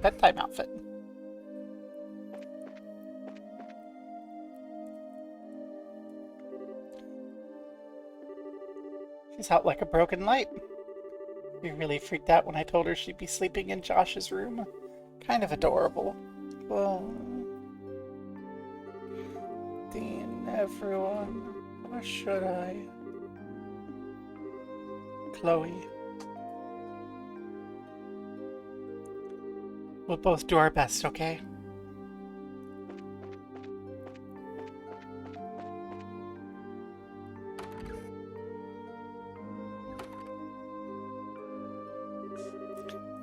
bedtime outfit. She's out like a broken light. We really freaked out when I told her she'd be sleeping in Josh's room. Kind of adorable. Oh. Dean, everyone. Or should I? Chloe. We'll both do our best, okay?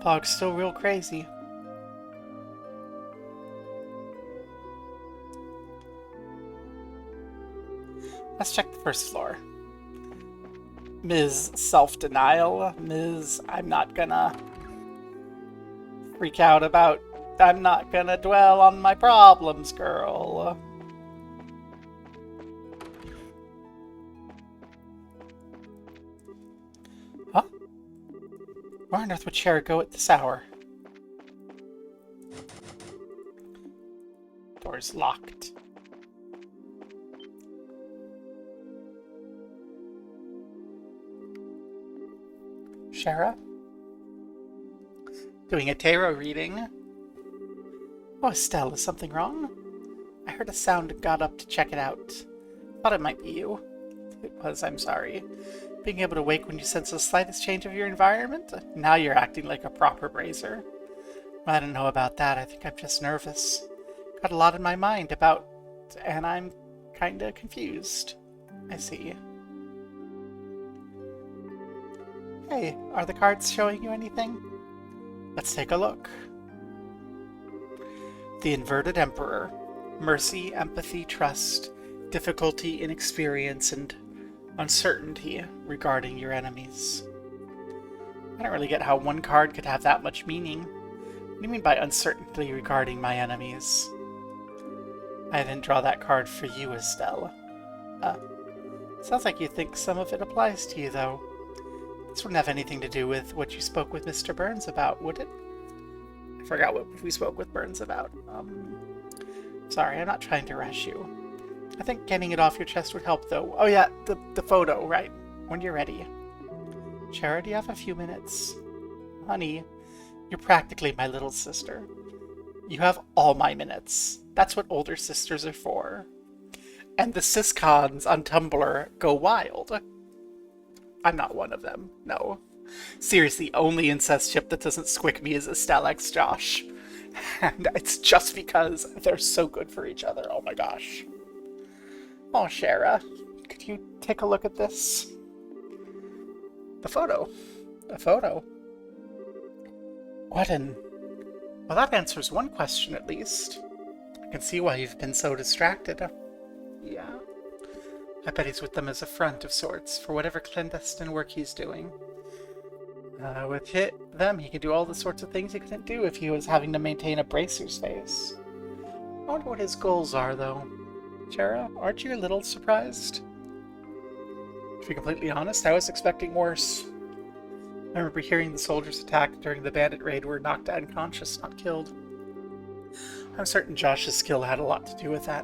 Fog's still real crazy. Let's check the first floor. Ms. Self-Denial. Ms. I'm not gonna freak out about... I'm not gonna dwell on my problems, girl. Huh? Where on earth would Shara go at this hour? Door's locked. Shara? Doing a tarot reading. Oh, Estelle, is something wrong? I heard a sound and got up to check it out. Thought it might be you. It was, I'm sorry. Being able to wake when you sense the slightest change of your environment? Now you're acting like a proper brazier. Well, I don't know about that. I think I'm just nervous. Got a lot in my mind about... and I'm kinda confused. I see. Hey, are the cards showing you anything? Let's take a look. The Inverted Emperor. Mercy, empathy, trust, difficulty, inexperience, and uncertainty regarding your enemies. I don't really get how one card could have that much meaning. What do you mean by uncertainty regarding my enemies? I didn't draw that card for you, Estelle. Sounds like you think some of it applies to you, though. This wouldn't have anything to do with what you spoke with Mr. Burns about, would it? I forgot what we spoke with Burns about. Sorry, I'm not trying to rush you. I think getting it off your chest would help, though. Oh yeah, the photo, right. When you're ready. Shara, do you have a few minutes? Honey, you're practically my little sister. You have all my minutes. That's what older sisters are for. And the siscons on Tumblr go wild. I'm not one of them, no. Seriously, only incest ship that doesn't squick me is Estelle x Josh. And it's just because they're so good for each other, oh my gosh. Oh, Shara, could you take a look at this? The photo. A photo. What an... Well, that answers one question, at least. I can see why you've been so distracted. Yeah. I bet he's with them as a front of sorts for whatever clandestine work he's doing. With them, he can do all the sorts of things he couldn't do if he was having to maintain a bracer's face. I wonder what his goals are, though. Shara, aren't you a little surprised? To be completely honest, I was expecting worse. I remember hearing the soldiers attacked during the bandit raid were knocked unconscious, not killed. I'm certain Josh's skill had a lot to do with that.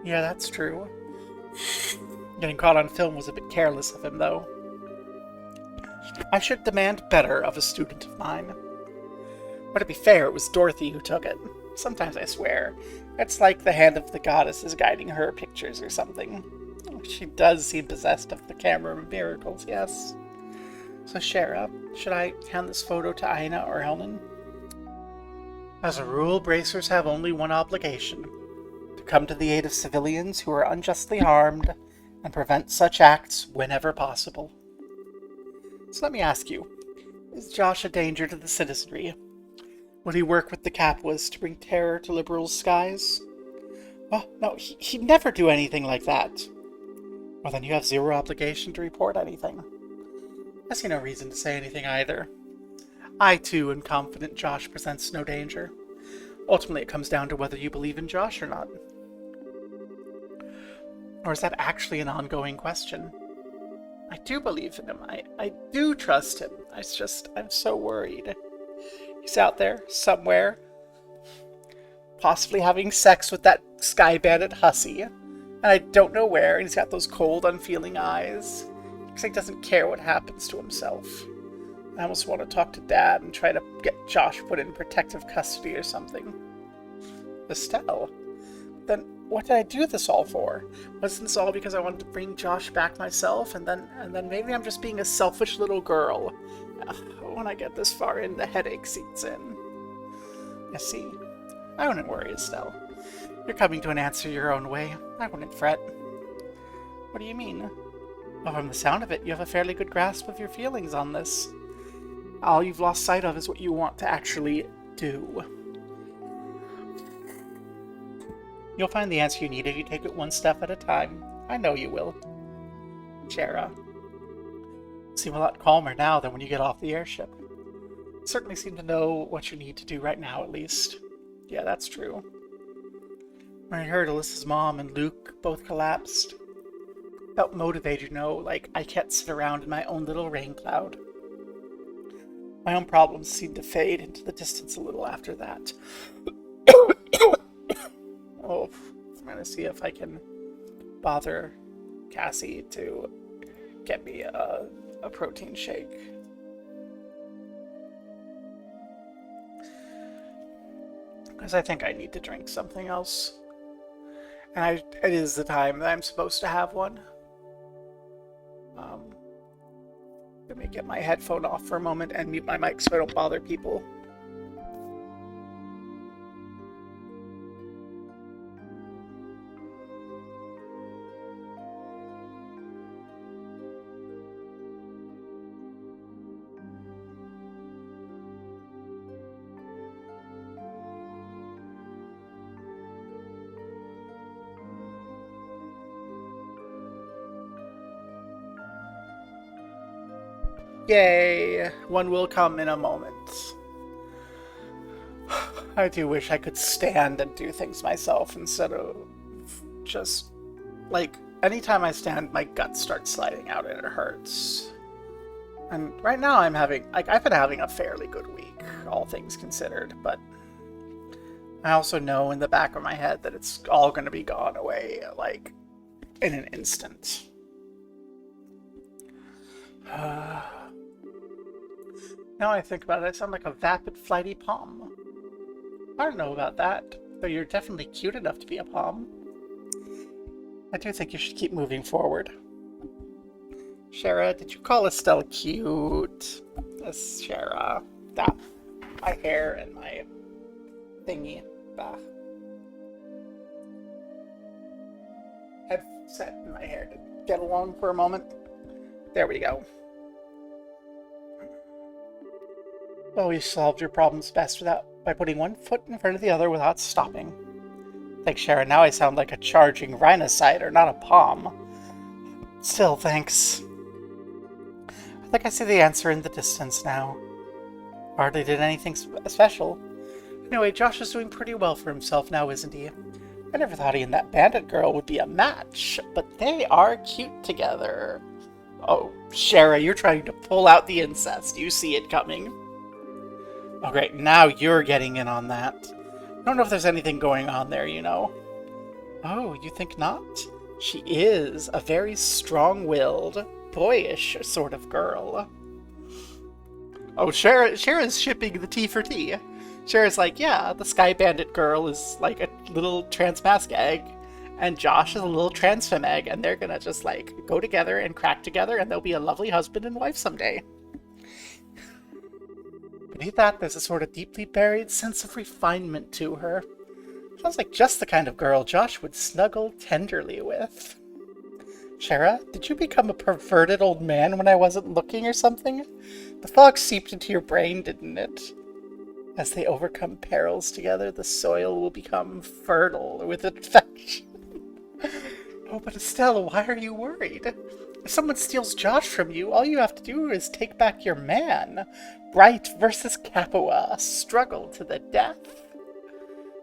Yeah, that's true. Getting caught on film was a bit careless of him, though. I should demand better of a student of mine. But to be fair, it was Dorothy who took it. Sometimes I swear, it's like the hand of the goddess is guiding her pictures or something. She does seem possessed of the camera of miracles, yes. So Shara, should I hand this photo to Aina or Helnan? As a rule, bracers have only one obligation: to come to the aid of civilians who are unjustly harmed and prevent such acts whenever possible. So let me ask you, is Josh a danger to the citizenry? Will he work with the Capuas to bring terror to liberal skies? Oh, no, he'd never do anything like that. Well, then you have zero obligation to report anything. I see no reason to say anything either. I, too, am confident Josh presents no danger. Ultimately, it comes down to whether you believe in Josh or not. Or is that actually an ongoing question? I do believe in him. I do trust him. I'm so worried. He's out there, somewhere, possibly having sex with that Sky Bandit hussy. And I don't know where, and he's got those cold, unfeeling eyes. Looks like he doesn't care what happens to himself. I almost want to talk to Dad and try to get Josh put in protective custody or something. Estelle? Then what did I do this all for? Wasn't this all because I wanted to bring Josh back myself, and then maybe I'm just being a selfish little girl? When I get this far in, the headache seeps in. I see. I wouldn't worry, Estelle. You're coming to an answer your own way. I wouldn't fret. What do you mean? Well, from the sound of it, you have a fairly good grasp of your feelings on this. All you've lost sight of is what you want to actually do. You'll find the answer you need if you take it one step at a time. I know you will. Shara. You seem a lot calmer now than when you get off the airship. You certainly seem to know what you need to do right now, at least. Yeah, that's true. When I heard Alyssa's mom and Luke both collapsed, I felt motivated, like I can't sit around in my own little rain cloud. My own problems seemed to fade into the distance a little after that. Oh, I'm gonna see if I can bother Cassie to get me a protein shake. Because I think I need to drink something else. And it is the time that I'm supposed to have one. Let me get my headphone off for a moment and mute my mic so I don't bother people. Yay! One will come in a moment. I do wish I could stand and do things myself instead of just, anytime I stand, my guts start sliding out and it hurts. And right now I've been having a fairly good week, all things considered, but I also know in the back of my head that it's all going to be gone away, in an instant. Now I think about it, I sound like a vapid, flighty palm. I don't know about that, though you're definitely cute enough to be a palm. I do think you should keep moving forward. Shara, did you call Estelle cute? Yes, Shara. That. My hair and my thingy. Bah. Headset in my hair to get along for a moment. There we go. Well, you solved your problems best by putting one foot in front of the other without stopping. Thanks, Sharon. Now I sound like a charging rhinocide, not a palm. Still, thanks. I think I see the answer in the distance now. Hardly did anything special. Anyway, Josh is doing pretty well for himself now, isn't he? I never thought he and that bandit girl would be a match, but they are cute together. Oh, Shara, you're trying to pull out the incest. You see it coming. Oh, great. Now you're getting in on that. I don't know if there's anything going on there, Oh, you think not? She is a very strong-willed, boyish sort of girl. Oh, Shara's shipping the T for T. Shara's like, yeah, the Sky Bandit girl is like a little trans-mask egg, and Josh is a little trans-femme egg, and they're gonna just, go together and crack together, and they'll be a lovely husband and wife someday. Beneath that, there's a sort of deeply buried sense of refinement to her. Sounds like just the kind of girl Josh would snuggle tenderly with. Shara, did you become a perverted old man when I wasn't looking or something? The fog seeped into your brain, didn't it? As they overcome perils together, the soil will become fertile with affection. Oh, but Estelle, why are you worried? If someone steals Josh from you, all you have to do is take back your man. Bright versus Capua, a struggle to the death.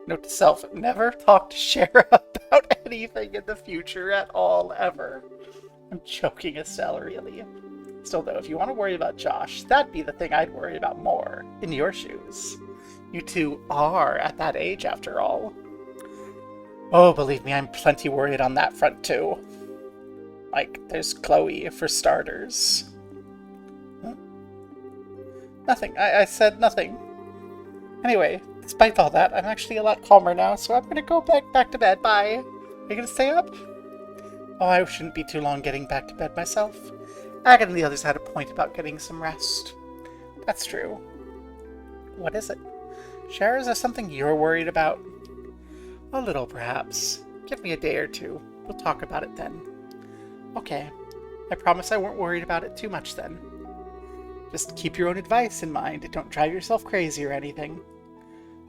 Note to self, never talk to Shara about anything in the future at all, ever. I'm joking, Estelle, really. Still, though, if you want to worry about Josh, that'd be the thing I'd worry about more, in your shoes. You two are at that age, after all. Oh, believe me, I'm plenty worried on that front, too. There's Chloe, for starters. Huh? Nothing. I said nothing. Anyway, despite all that, I'm actually a lot calmer now, so I'm gonna go back to bed. Bye. Are you gonna stay up? Oh, I shouldn't be too long getting back to bed myself. Agatha and the others had a point about getting some rest. That's true. What is it? Shara, is there something you're worried about? A little, perhaps. Give me a day or two. We'll talk about it then. Okay. I promise I won't worry about it too much then. Just keep your own advice in mind. Don't drive yourself crazy or anything.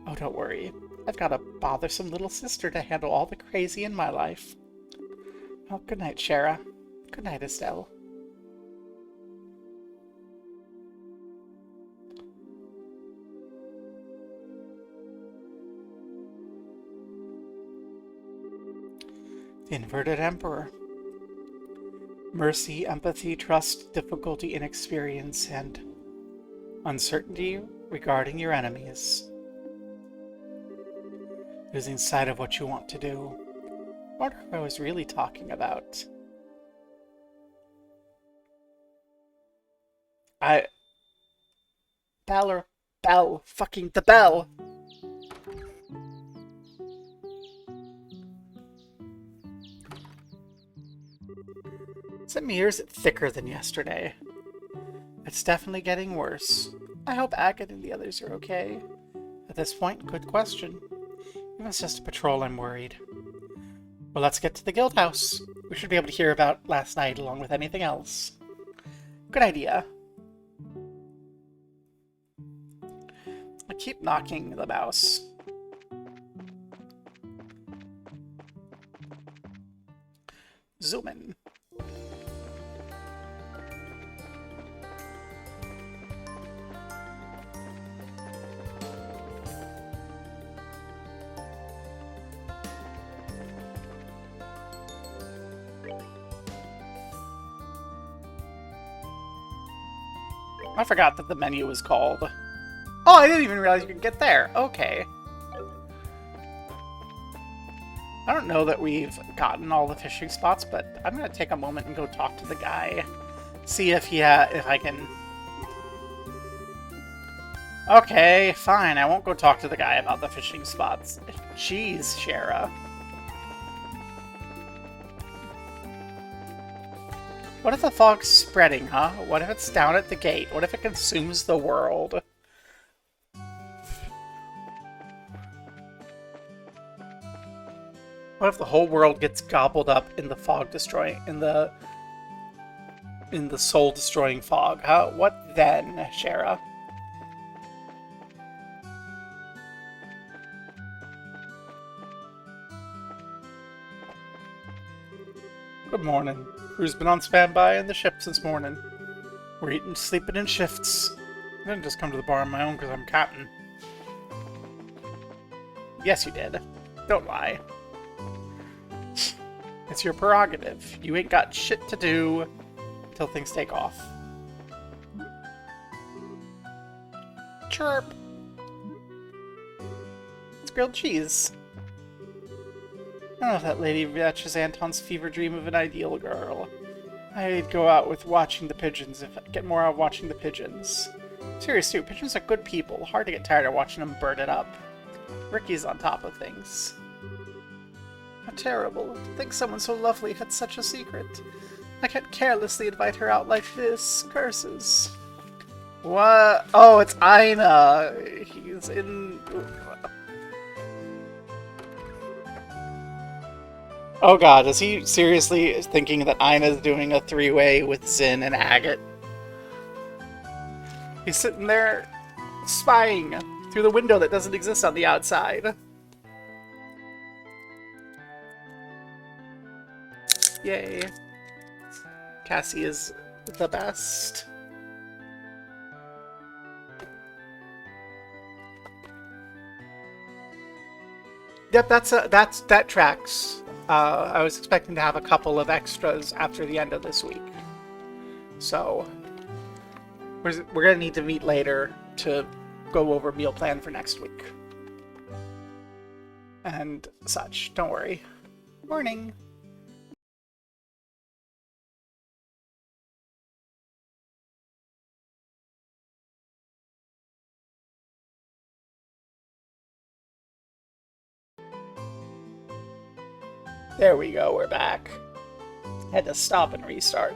Oh, don't worry. I've got a bothersome little sister to handle all the crazy in my life. Well, good night, Shara. Good night, Estelle. The Inverted Emperor. Mercy, empathy, trust, difficulty, inexperience, and uncertainty regarding your enemies. Losing sight of what you want to do. I wonder if I was really talking about. Bell. Fucking the bell! Is it me or is it thicker than yesterday? It's definitely getting worse. I hope Agate and the others are okay. At this point, good question. If it's just a patrol, I'm worried. Well, let's get to the guild house. We should be able to hear about last night along with anything else. Good idea. I keep knocking the mouse. Zoom in. I forgot that the menu was called. Oh, I didn't even realize you could get there. Okay. I don't know that we've gotten all the fishing spots, but I'm going to take a moment and go talk to the guy. See if if I can... Okay, fine. I won't go talk to the guy about the fishing spots. Jeez, Shara. What if the fog's spreading, huh? What if it's down at the gate? What if it consumes the world? What if the whole world gets gobbled up in the fog destroying, in the soul destroying fog? Huh? What then, Shara? Good morning. Crew's been on standby in the ship since morning. We're eating, sleeping in shifts. I didn't just come to the bar on my own because I'm captain. Yes, you did. Don't lie. It's your prerogative. You ain't got shit to do until things take off. Chirp! It's grilled cheese. I don't know if that lady matches Anton's fever dream of an ideal girl. I'd go out with watching the pigeons if I get more out of watching the pigeons. Serious too, pigeons are good people. Hard to get tired of watching them burn it up. Ricky's on top of things. How terrible. To think someone so lovely had such a secret. I can't carelessly invite her out like this. Curses. What? Oh, it's Aina. He's in... Oh god, is he seriously thinking that Aina's doing a three-way with Zin and Agate? He's sitting there spying through the window that doesn't exist on the outside. Yay. Cassie is the best. Yep, that tracks. I was expecting to have a couple of extras after the end of this week. So, we're going to need to meet later to go over meal plan for next week. And such. Don't worry. Morning. There we go, we're back. Had to stop and restart.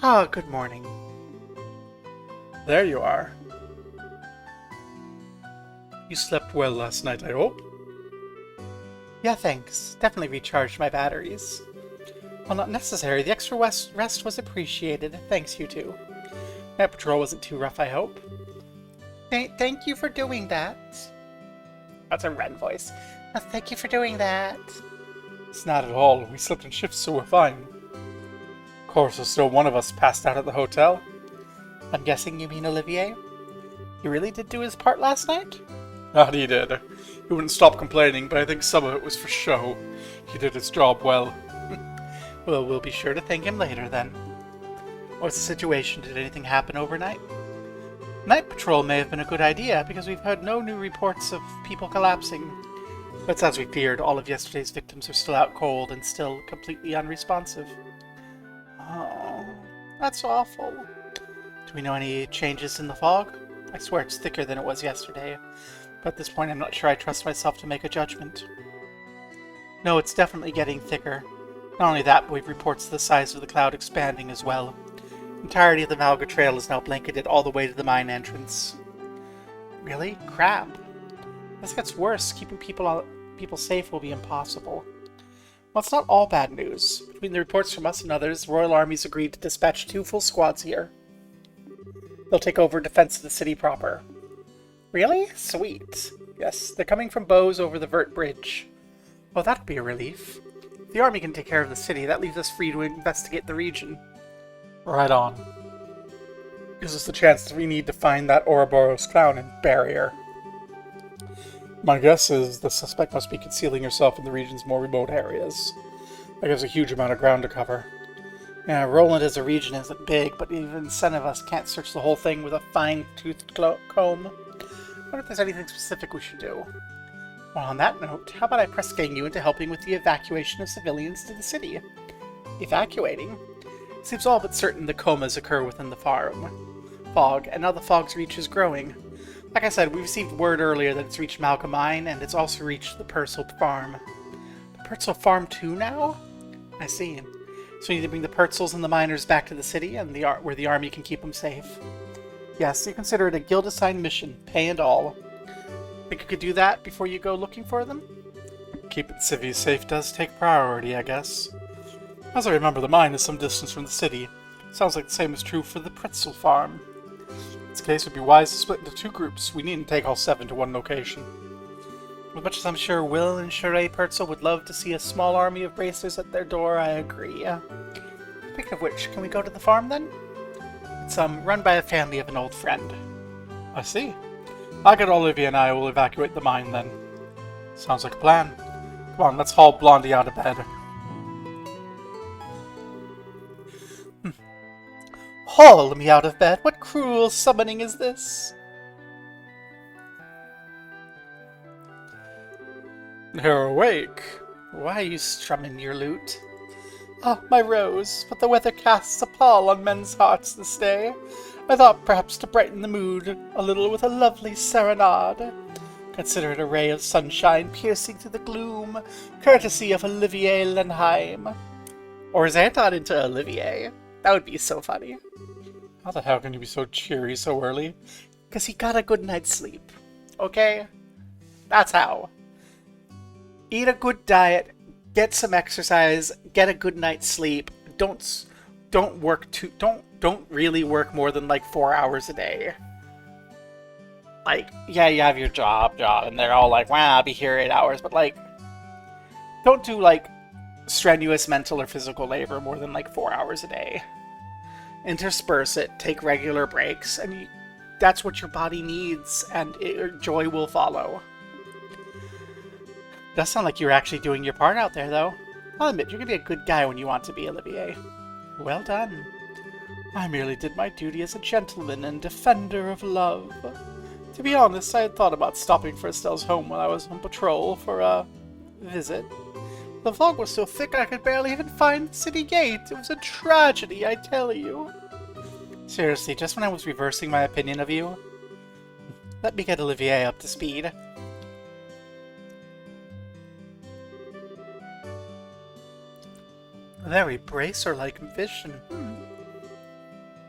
Ah, good morning. There you are. You slept well last night, I hope? Yeah, thanks. Definitely recharged my batteries. Well, not necessary. The extra rest was appreciated. Thanks, you two. Night patrol wasn't too rough, I hope. Thank you for doing that. That's a Ren voice. Thank you for doing that. It's not at all. We slept in shifts, so we're fine. Of course, there's still one of us passed out at the hotel. I'm guessing you mean Olivier? He really did do his part last night? That he did. He wouldn't stop complaining, but I think some of it was for show. He did his job well. Well, we'll be sure to thank him later, then. What's the situation? Did anything happen overnight? Night patrol may have been a good idea, because we've heard no new reports of people collapsing. But as we feared, all of yesterday's victims are still out cold and still completely unresponsive. Oh, that's awful. Do we know any changes in the fog? I swear it's thicker than it was yesterday, but at this point I'm not sure I trust myself to make a judgment. No, it's definitely getting thicker. Not only that, but we've reports of the size of the cloud expanding as well. The entirety of the Malga Trail is now blanketed all the way to the mine entrance. Really? Crap. This gets worse. Keeping people safe will be impossible. Well, it's not all bad news. Between the reports from us and others, the Royal Army's agreed to dispatch 2 full squads here. They'll take over defense of the city proper. Really? Sweet. Yes, they're coming from Bose over the Vert Bridge. Well, that'll be a relief. If the army can take care of the city, that leaves us free to investigate the region. Right on. Gives us the chance that we need to find that Ouroboros clown and barrier. My guess is the suspect must be concealing herself in the region's more remote areas. That gives a huge amount of ground to cover. Yeah, Roland as a region isn't big, but even 7 of us can't search the whole thing with a fine-toothed comb. I wonder if there's anything specific we should do. Well, on that note, how about I press gang you into helping with the evacuation of civilians to the city? Evacuating? Seems all but certain the comas occur within the fog, and now the fog's reach is growing. Like I said, we received word earlier that it's reached Malka Mine, and it's also reached the Purcell Farm. The Purcell Farm too now? I see. So we need to bring the Purcells and the miners back to the city, and where the army can keep them safe. Yes, you consider it a guild-assigned mission, pay and all. Think you could do that before you go looking for them? Keeping civvies safe does take priority, I guess. As I remember, the mine is some distance from the city. Sounds like the same is true for the Pretzel Farm. In this case, it would be wise to split into 2 groups. We needn't take all 7 to one location. As much as I'm sure Will and Sheree Purcell would love to see a small army of bracers at their door, I agree. Speaking of which, can we go to the farm then? It's run by a family of an old friend. I see. I get Olivia and I will evacuate the mine then. Sounds like a plan. Come on, let's haul Blondie out of bed. Haul me out of bed? What cruel summoning is this? You're awake. Why are you strumming your lute? Ah, my rose, but the weather casts a pall on men's hearts this day. I thought perhaps to brighten the mood a little with a lovely serenade. Consider it a ray of sunshine piercing through the gloom, courtesy of Olivier Lenheim. Or is Anton into Olivier? That would be so funny. How the hell can you be so cheery so early? Because he got a good night's sleep. Okay? That's how. Eat a good diet, get some exercise, get a good night's sleep. Don't really work more than like 4 hours a day. Like, yeah, you have your job, and they're all like, wow, I'll be here 8 hours, but like, don't do like strenuous mental or physical labor more than like 4 hours a day. Intersperse it, take regular breaks, and that's what your body needs, and joy will follow. Does sound like you're actually doing your part out there, though. I'll admit, you're gonna be a good guy when you want to be, Olivier. Well done. I merely did my duty as a gentleman and defender of love. To be honest, I had thought about stopping for Estelle's home while I was on patrol for a visit. The fog was so thick I could barely even find the city gate. It was a tragedy, I tell you. Seriously, just when I was reversing my opinion of you? Let me get Olivier up to speed. A very bracer-like vision.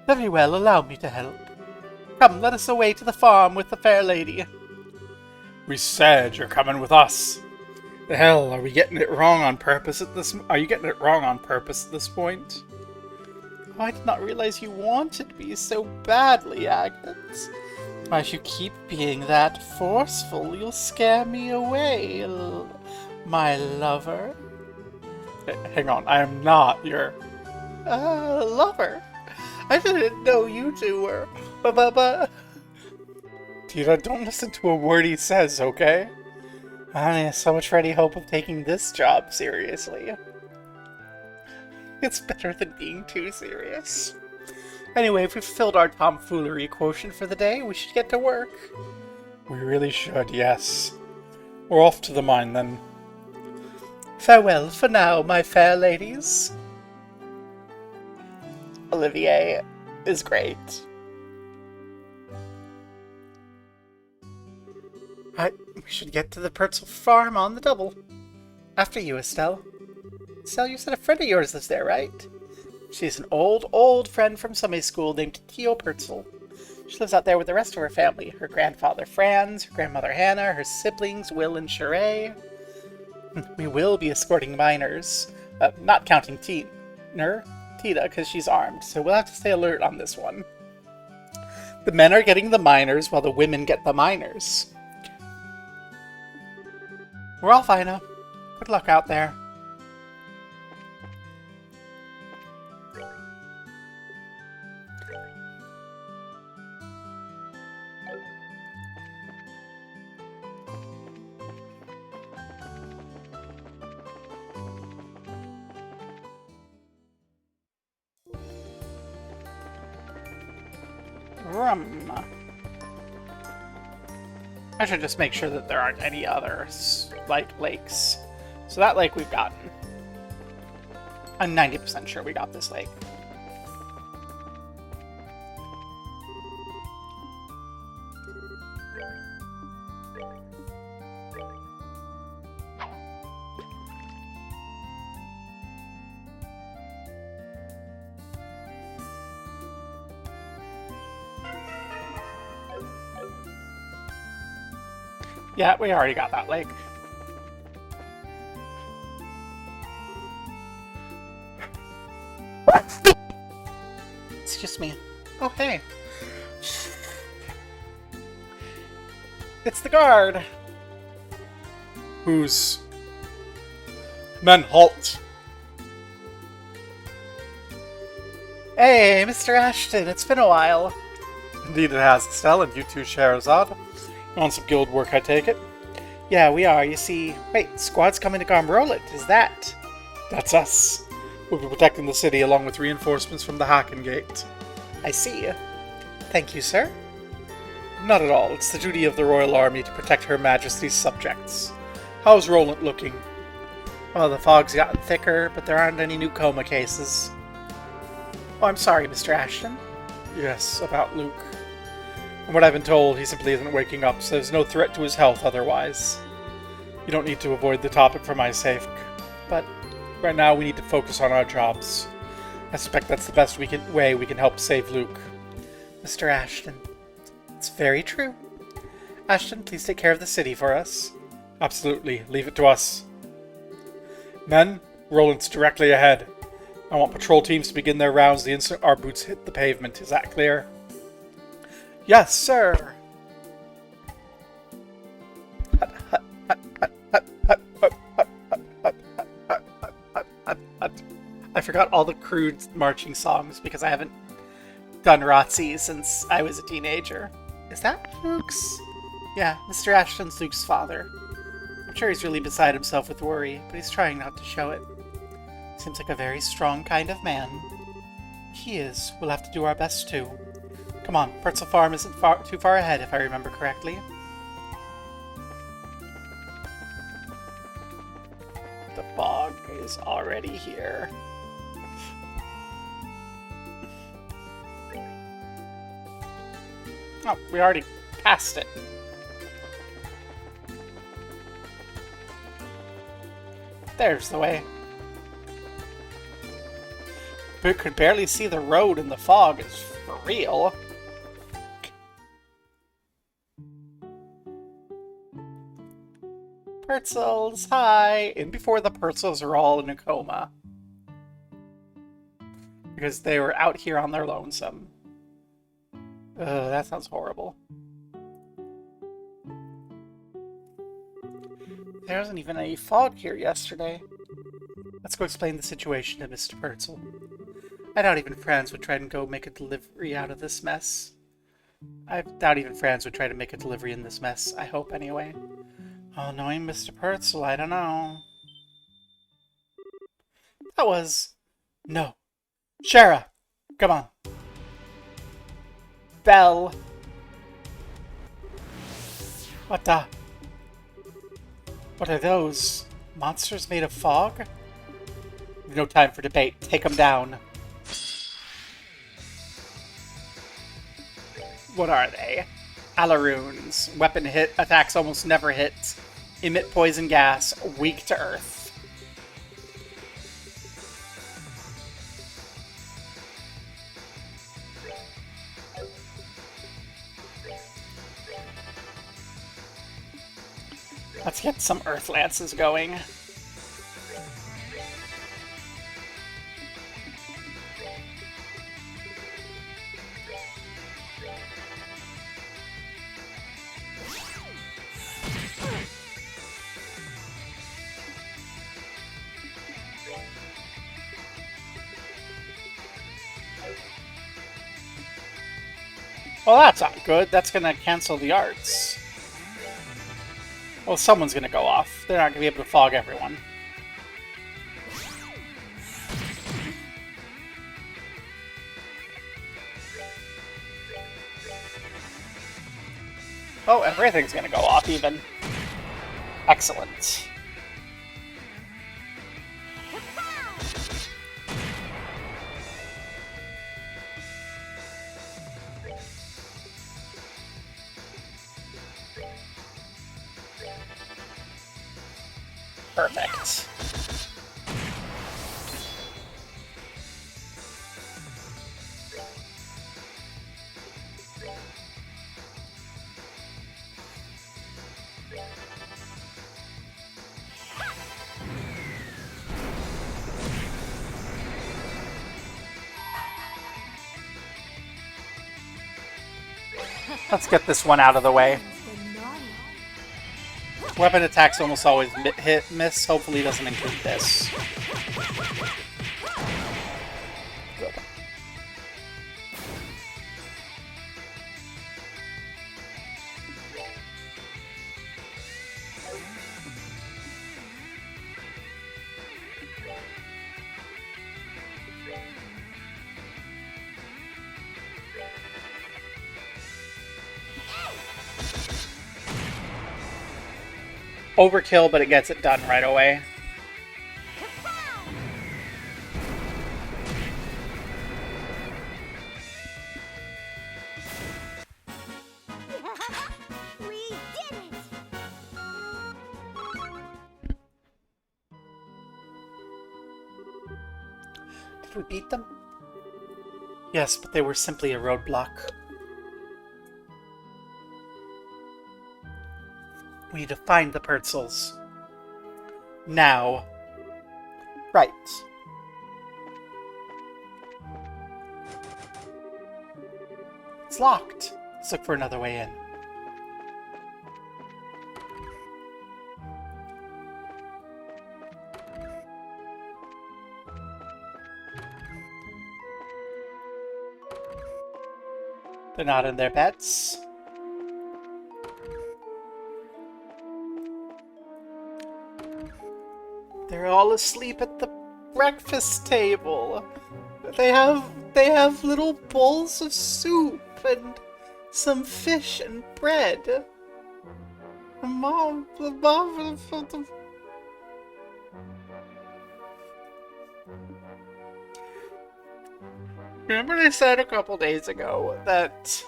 Very well, allow me to help. Come, let us away to the farm with the fair lady. We said you're coming with us. The hell, are we getting it wrong on purpose at this? Are you getting it wrong on purpose at this point? Oh, I did not realize you wanted me so badly, Agnes. Why, if you keep being that forceful, you'll scare me away, my lover. Hang on, I am not your lover. I didn't know you two were. Tita, don't listen to a word he says, okay? I have so much for any hope of taking this job seriously. It's better than being too serious. Anyway, if we've filled our tomfoolery quotient for the day, we should get to work. We really should, yes. We're off to the mine, then. Farewell for now, my fair ladies. Olivier is great. We should get to the Pertzel farm on the double. After you, Estelle. Estelle, you said a friend of yours lives there, right? She's an old friend from Sunday school named Theo Pertzel. She lives out there with the rest of her family. Her grandfather Franz, her grandmother Hannah, her siblings Will and Sheree. We will be escorting miners. Not counting Tita, because she's armed, so we'll have to stay alert on this one. The men are getting the miners while the women get the miners. We're all fine now. Good luck out there. I should just make sure that there aren't any other, lakes. So that lake we've gotten. I'm 90% sure we got this lake. Yeah, we already got that lake. Excuse me. Oh, hey. It's the guard. Who's... Men, halt! Hey, Mr. Ashton, it's been a while. Indeed it has, Estelle, and you too, Scheherazade. On some guild work, I take it? Yeah, we are. You see... Wait, squad's coming to Gomrolet. Is that? That's us. We'll be protecting the city along with reinforcements from the Haken Gate. I see. Thank you, sir. Not at all. It's the duty of the Royal Army to protect Her Majesty's subjects. How's Roland looking? Well, the fog's gotten thicker, but there aren't any new coma cases. Oh, I'm sorry, Mr. Ashton. Yes, about Luke. From what I've been told, he simply isn't waking up, so there's no threat to his health otherwise. You don't need to avoid the topic for my sake, but right now we need to focus on our jobs. I suspect that's the best way we can help save Luke. Mr. Ashton, it's very true. Ashton, please take care of the city for us. Absolutely. Leave it to us. Men, Roland's directly ahead. I want patrol teams to begin their rounds the instant our boots hit the pavement. Is that clear? Yes, sir! I forgot all the crude marching songs because I haven't done ROTC since I was a teenager. Is that Luke's? Yeah, Mr. Ashton's Luke's father. I'm sure he's really beside himself with worry, but he's trying not to show it. Seems like a very strong kind of man. He is. We'll have to do our best too. Come on, Pertzel Farm isn't too far ahead, if I remember correctly. The fog is already here. Oh, we already passed it. There's the way. We could barely see the road in the fog, is for real. Pertzels, hi! And before the Pertzels are all in a coma. Because they were out here on their lonesome. That sounds horrible. There wasn't even any fog here yesterday. Let's go explain the situation to Mr. Purcell. I doubt even Franz would try and go make a delivery out of this mess. I doubt even Franz would try to make a delivery in this mess. I hope, anyway. Oh, knowing Mr. Purcell, I don't know. That was... No. Shara! Come on. Belle! What the... What are those? Monsters made of fog? No time for debate. Take them down. What are they? Alarunes. Weapon hit. Attacks almost never hit. Emit poison gas. Weak to earth. Let's get some Earth Lances going. Well, that's not good. That's gonna cancel the arts. Well, someone's gonna go off. They're not gonna be able to fog everyone. Oh, everything's gonna go off even. Excellent. Perfect. Let's get this one out of the way. Weapon attacks almost always miss. Hopefully it doesn't include this. Good. Overkill, but it gets it done right away. We did it! Did we beat them? Yes, but they were simply a roadblock. We need to find the Purcells. Now. Right. It's locked. Let's look for another way in. They're not in their beds. They're all asleep at the breakfast table. They have little bowls of soup and some fish and bread. Mom. Remember I said a couple days ago that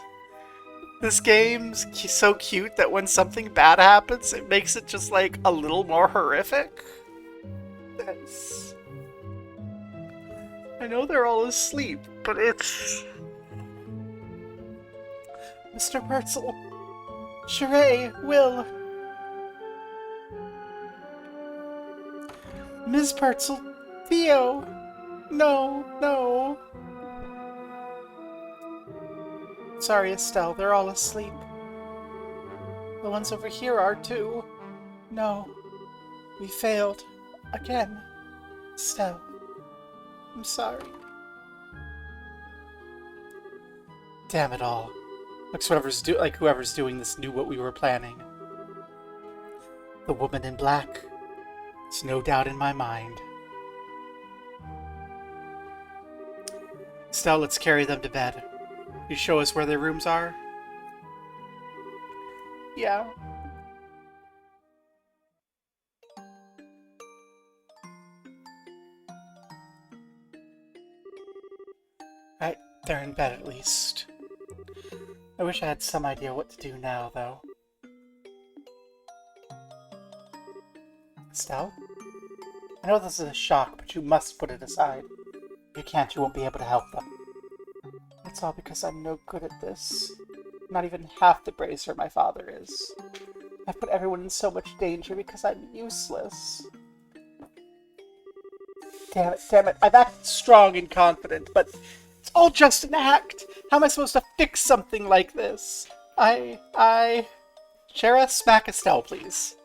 this game's so cute that when something bad happens, it makes it just like a little more horrific? That's... I know they're all asleep, but it's... Mr. Purcell, Sheree, Will, Ms. Purcell, Theo, no. Sorry, Estelle, they're all asleep. The ones over here are too. No, we failed. Again. Estelle, I'm sorry. Damn it all. Looks like whoever's doing this knew what we were planning. The woman in black. It's no doubt in my mind. Estelle, let's carry them to bed. You show us where their rooms are? Yeah. Right, they're in bed at least. I wish I had some idea what to do now, though. Estelle? I know this is a shock, but you must put it aside. If you can't, you won't be able to help them. It's all because I'm no good at this. Not even half the bracer my father is. I've put everyone in so much danger because I'm useless. Damn it. I've acted strong and confident, but it's all just an act. How am I supposed to fix something like this? Shara, smack Estelle, please.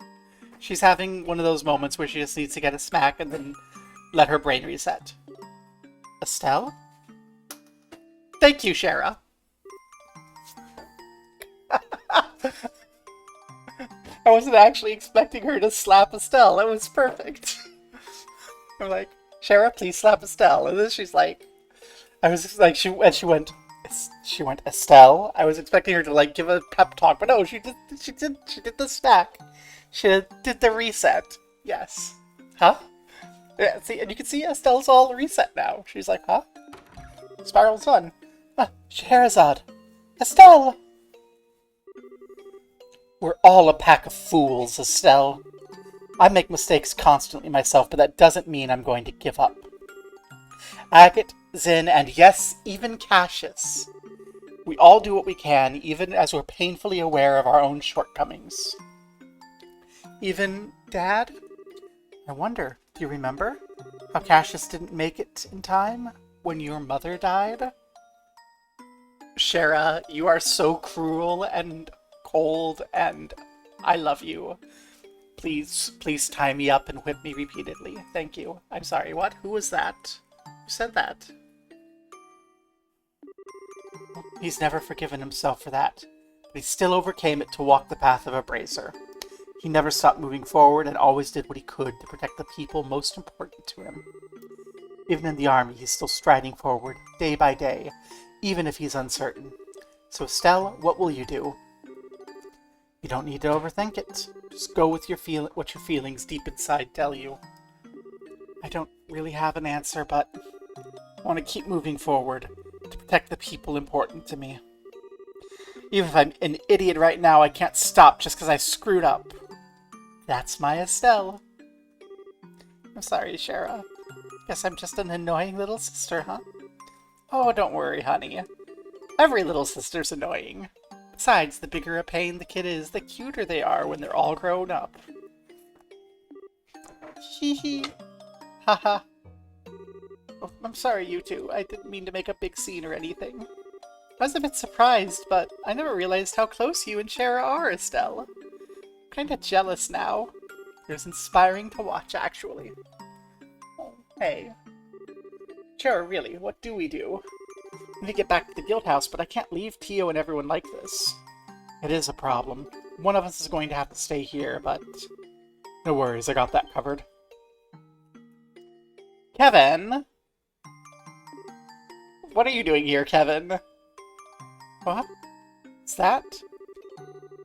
She's having one of those moments where she just needs to get a smack and then let her brain reset. Estelle? Thank you, Shara. I wasn't actually expecting her to slap Estelle. That was perfect. I'm like, Shara, please slap Estelle. And then she's like, I was just like, she went, Estelle. I was expecting her to like give a pep talk, but no, she did the smack. She did the reset. Yes. Huh? Yeah, see, and you can see Estelle's all reset now. She's like, huh? Spiral's done. Scheherazade. Estelle! We're all a pack of fools, Estelle. I make mistakes constantly myself, but that doesn't mean I'm going to give up. Agate, Zin, and yes, even Cassius. We all do what we can, even as we're painfully aware of our own shortcomings. Even Dad? I wonder, do you remember how Cassius didn't make it in time when your mother died? Shara, you are so cruel and cold, and I love you. Please tie me up and whip me repeatedly. Thank you. I'm sorry, what? Who was that? Who said that? He's never forgiven himself for that, but he still overcame it to walk the path of a bracer. He never stopped moving forward and always did what he could to protect the people most important to him. Even in the army, he's still striding forward, day by day, even if he's uncertain. So Estelle, what will you do? You don't need to overthink it. Just go with what your feelings deep inside tell you. I don't really have an answer, but I want to keep moving forward to protect the people important to me. Even if I'm an idiot right now, I can't stop just because I screwed up. That's my Estelle. I'm sorry, Shara. Guess I'm just an annoying little sister, huh? Oh, don't worry, honey. Every little sister's annoying. Besides, the bigger a pain the kid is, the cuter they are when they're all grown up. Hee hee. Haha. Oh, I'm sorry, you two. I didn't mean to make a big scene or anything. I was a bit surprised, but I never realized how close you and Shara are, Estelle. I'm kinda jealous now. It was inspiring to watch, actually. Oh, hey. Shara, really, what do we do? I need to get back to the guild house, but I can't leave Tio and everyone like this. It is a problem. One of us is going to have to stay here, but no worries, I got that covered. Kevin? What are you doing here, Kevin? What? What's that?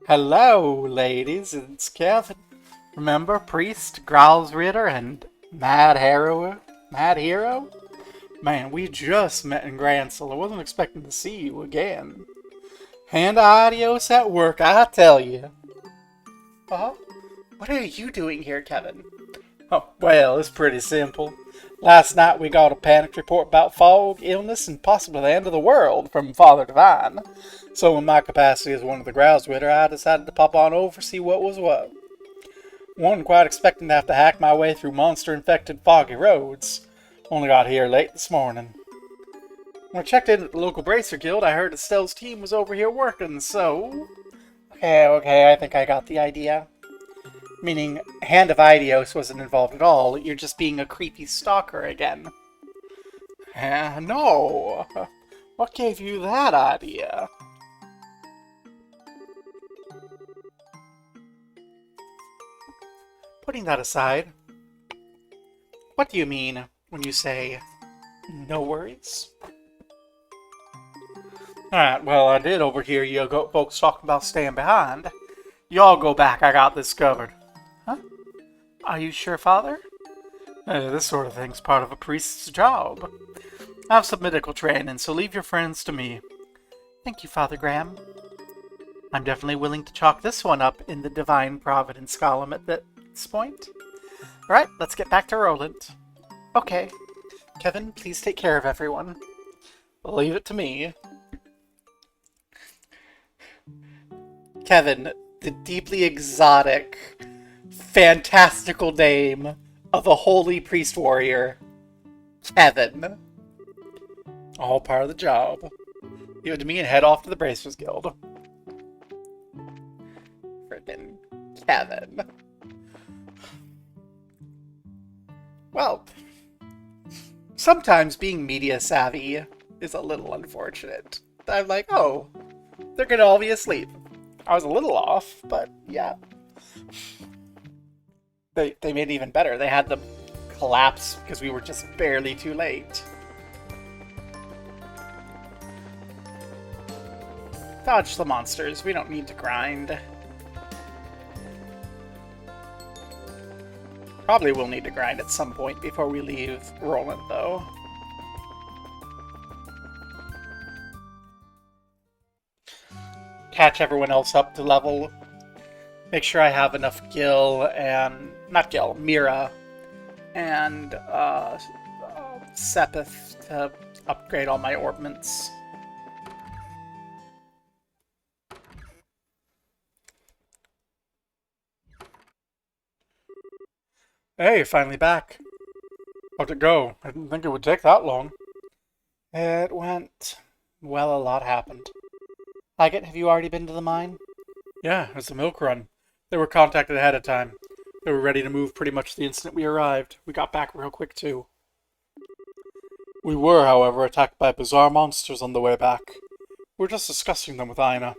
Hello, ladies, it's Kevin. Remember Priest, Growls Ritter, and Mad Hero? Man, we just met in Grancel. I wasn't expecting to see you again. And adios at work, I tell you. What are you doing here, Kevin? Oh, well, it's pretty simple. Last night we got a panicked report about fog, illness, and possibly the end of the world from Father Divine. So in my capacity as one of the Growlswitter, I decided to pop on over to see what was what. Wasn't quite expecting to have to hack my way through monster-infected foggy roads. Only got here late this morning. When I checked in at the local Bracer Guild, I heard Estelle's team was over here working, so... Okay, I think I got the idea. Meaning, Hand of Idios wasn't involved at all. You're just being a creepy stalker again. No! What gave you that idea? Putting that aside, what do you mean when you say, no worries? Alright, well, I did overhear you folks talking about staying behind. Y'all go back, I got this covered. Huh? Are you sure, Father? This sort of thing's part of a priest's job. I have some medical training, so leave your friends to me. Thank you, Father Graham. I'm definitely willing to chalk this one up in the Divine Providence column at this point. Alright, let's get back to Roland. Okay. Kevin, please take care of everyone. Leave it to me. Kevin, the deeply exotic, fantastical name of a holy priest warrior. Kevin. All part of the job. Give it to me and head off to the Bracers Guild. Frickin' Kevin. Well, sometimes being media savvy is a little unfortunate. I'm like, oh, they're gonna all be asleep. I was a little off, but yeah. They made it even better. They had them collapse because we were just barely too late. Dodge the monsters. We don't need to grind. Probably will need to grind at some point before we leave Roland, though. Catch everyone else up to level. Make sure I have enough Gil and... not Gil, Mira and Sepith to upgrade all my orbments. Hey, finally back. How'd it go? I didn't think it would take that long. It went... well, a lot happened. Agate, have you already been to the mine? Yeah, it was a milk run. They were contacted ahead of time. They were ready to move pretty much the instant we arrived. We got back real quick, too. We were, however, attacked by bizarre monsters on the way back. We were just discussing them with Aina.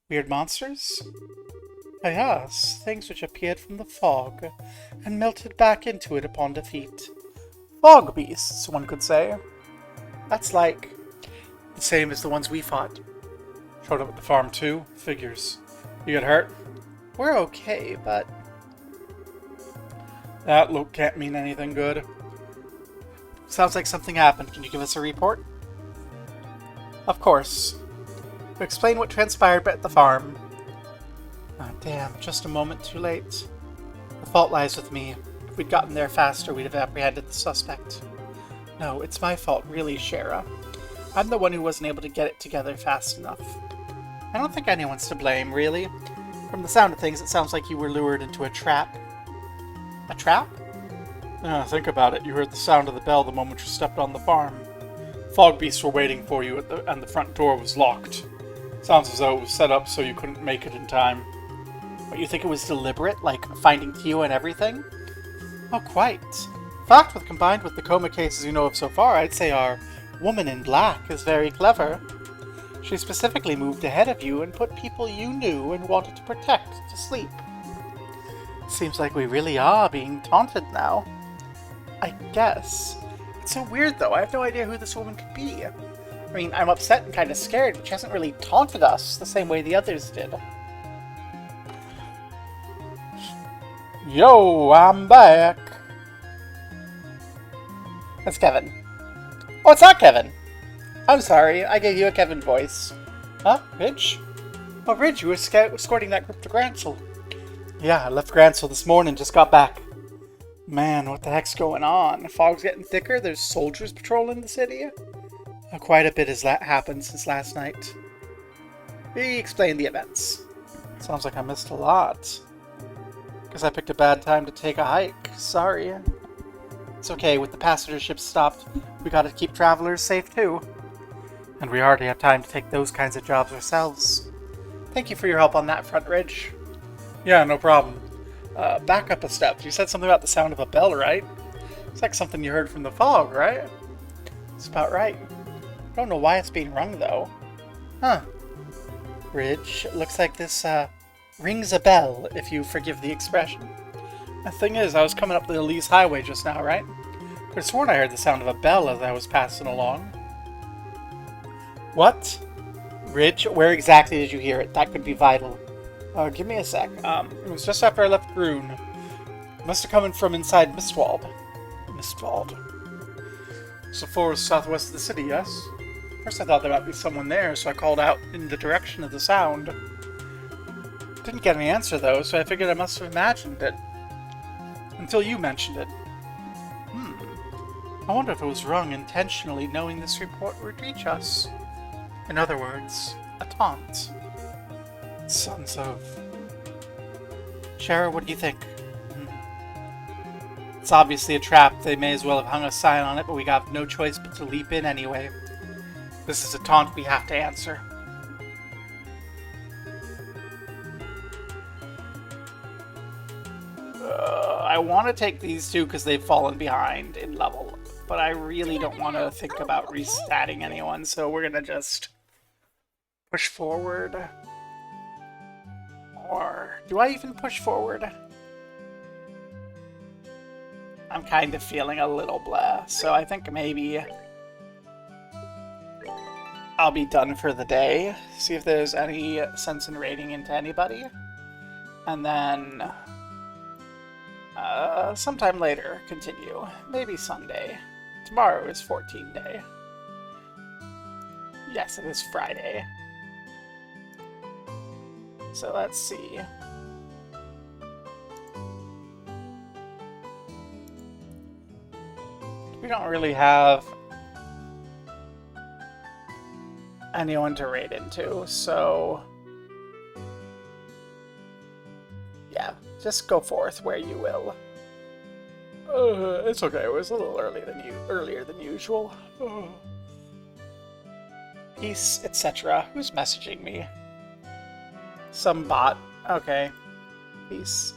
Weird monsters? Yes, things which appeared from the fog and melted back into it upon defeat. Fog beasts, one could say. That's like the same as the ones we fought. Showed up at the farm too? Figures. You get hurt? We're okay, but... that look can't mean anything good. Sounds like something happened. Can you give us a report? Of course. Explain what transpired at the farm. Oh, damn, just a moment too late. The fault lies with me. If we'd gotten there faster, we'd have apprehended the suspect. No, it's my fault, really, Shara. I'm the one who wasn't able to get it together fast enough. I don't think anyone's to blame, really. From the sound of things, it sounds like you were lured into a trap. A trap? Think about it. You heard the sound of the bell the moment you stepped on the farm. Fog beasts were waiting for you, and the front door was locked. Sounds as though it was set up so you couldn't make it in time. But you think it was deliberate, like finding Kyo and everything? Oh, quite. In fact, combined with the coma cases you know of so far, I'd say our woman in black is very clever. She specifically moved ahead of you and put people you knew and wanted to protect to sleep. Seems like we really are being taunted now. I guess. It's so weird, though. I have no idea who this woman could be. I mean, I'm upset and kind of scared, but she hasn't really taunted us the same way the others did. Yo, I'm back. That's Kevin. Oh, it's not Kevin. I'm sorry, I gave you a Kevin voice. Huh? Ridge? Oh, Ridge, you were escorting that group to Grancel. Yeah, I left Grancel this morning, just got back. Man, what the heck's going on? The fog's getting thicker, there's soldiers patrolling the city? Quite a bit has happened since last night. Explain the events. Sounds like I missed a lot. Guess I picked a bad time to take a hike. Sorry. It's okay, with the passenger ship stopped, we gotta keep travelers safe too. And we hardly have time to take those kinds of jobs ourselves. Thank you for your help on that front, Ridge. Yeah, no problem. Back up a step. You said something about the sound of a bell, right? It's like something you heard from the fog, right? It's about right. I don't know why it's being rung, though. Huh. Ridge, looks like this, rings a bell, if you forgive the expression. The thing is, I was coming up the Elise Highway just now, right? I could have sworn I heard the sound of a bell as I was passing along. What? Ridge, where exactly did you hear it? That could be vital. Give me a sec. It was just after I left Groon. It must have come from inside Mistwald. Mistwald. So forest southwest of the city, yes? First I thought there might be someone there, so I called out in the direction of the sound. Didn't get any answer, though, so I figured I must have imagined it. Until you mentioned it. I wonder if it was wrong intentionally, knowing this report would reach us. In other words, a taunt. Sons of... Shara, what do you think? It's obviously a trap. They may as well have hung a sign on it, but we got no choice but to leap in anyway. This is a taunt we have to answer. I want to take these two because they've fallen behind in level, but I really don't want to think about restatting anyone, so we're going to just push forward. Or do I even push forward? I'm kind of feeling a little blah, so I think maybe I'll be done for the day. See if there's any sense in raiding into anybody. And then sometime later, continue. Maybe Sunday. Tomorrow is 14 day. Yes, it is Friday. So let's see. We don't really have anyone to raid into, so yeah, just go forth where you will. It's okay. It was a little earlier than usual. Peace, etc. Who's messaging me? Some bot. Okay. Peace.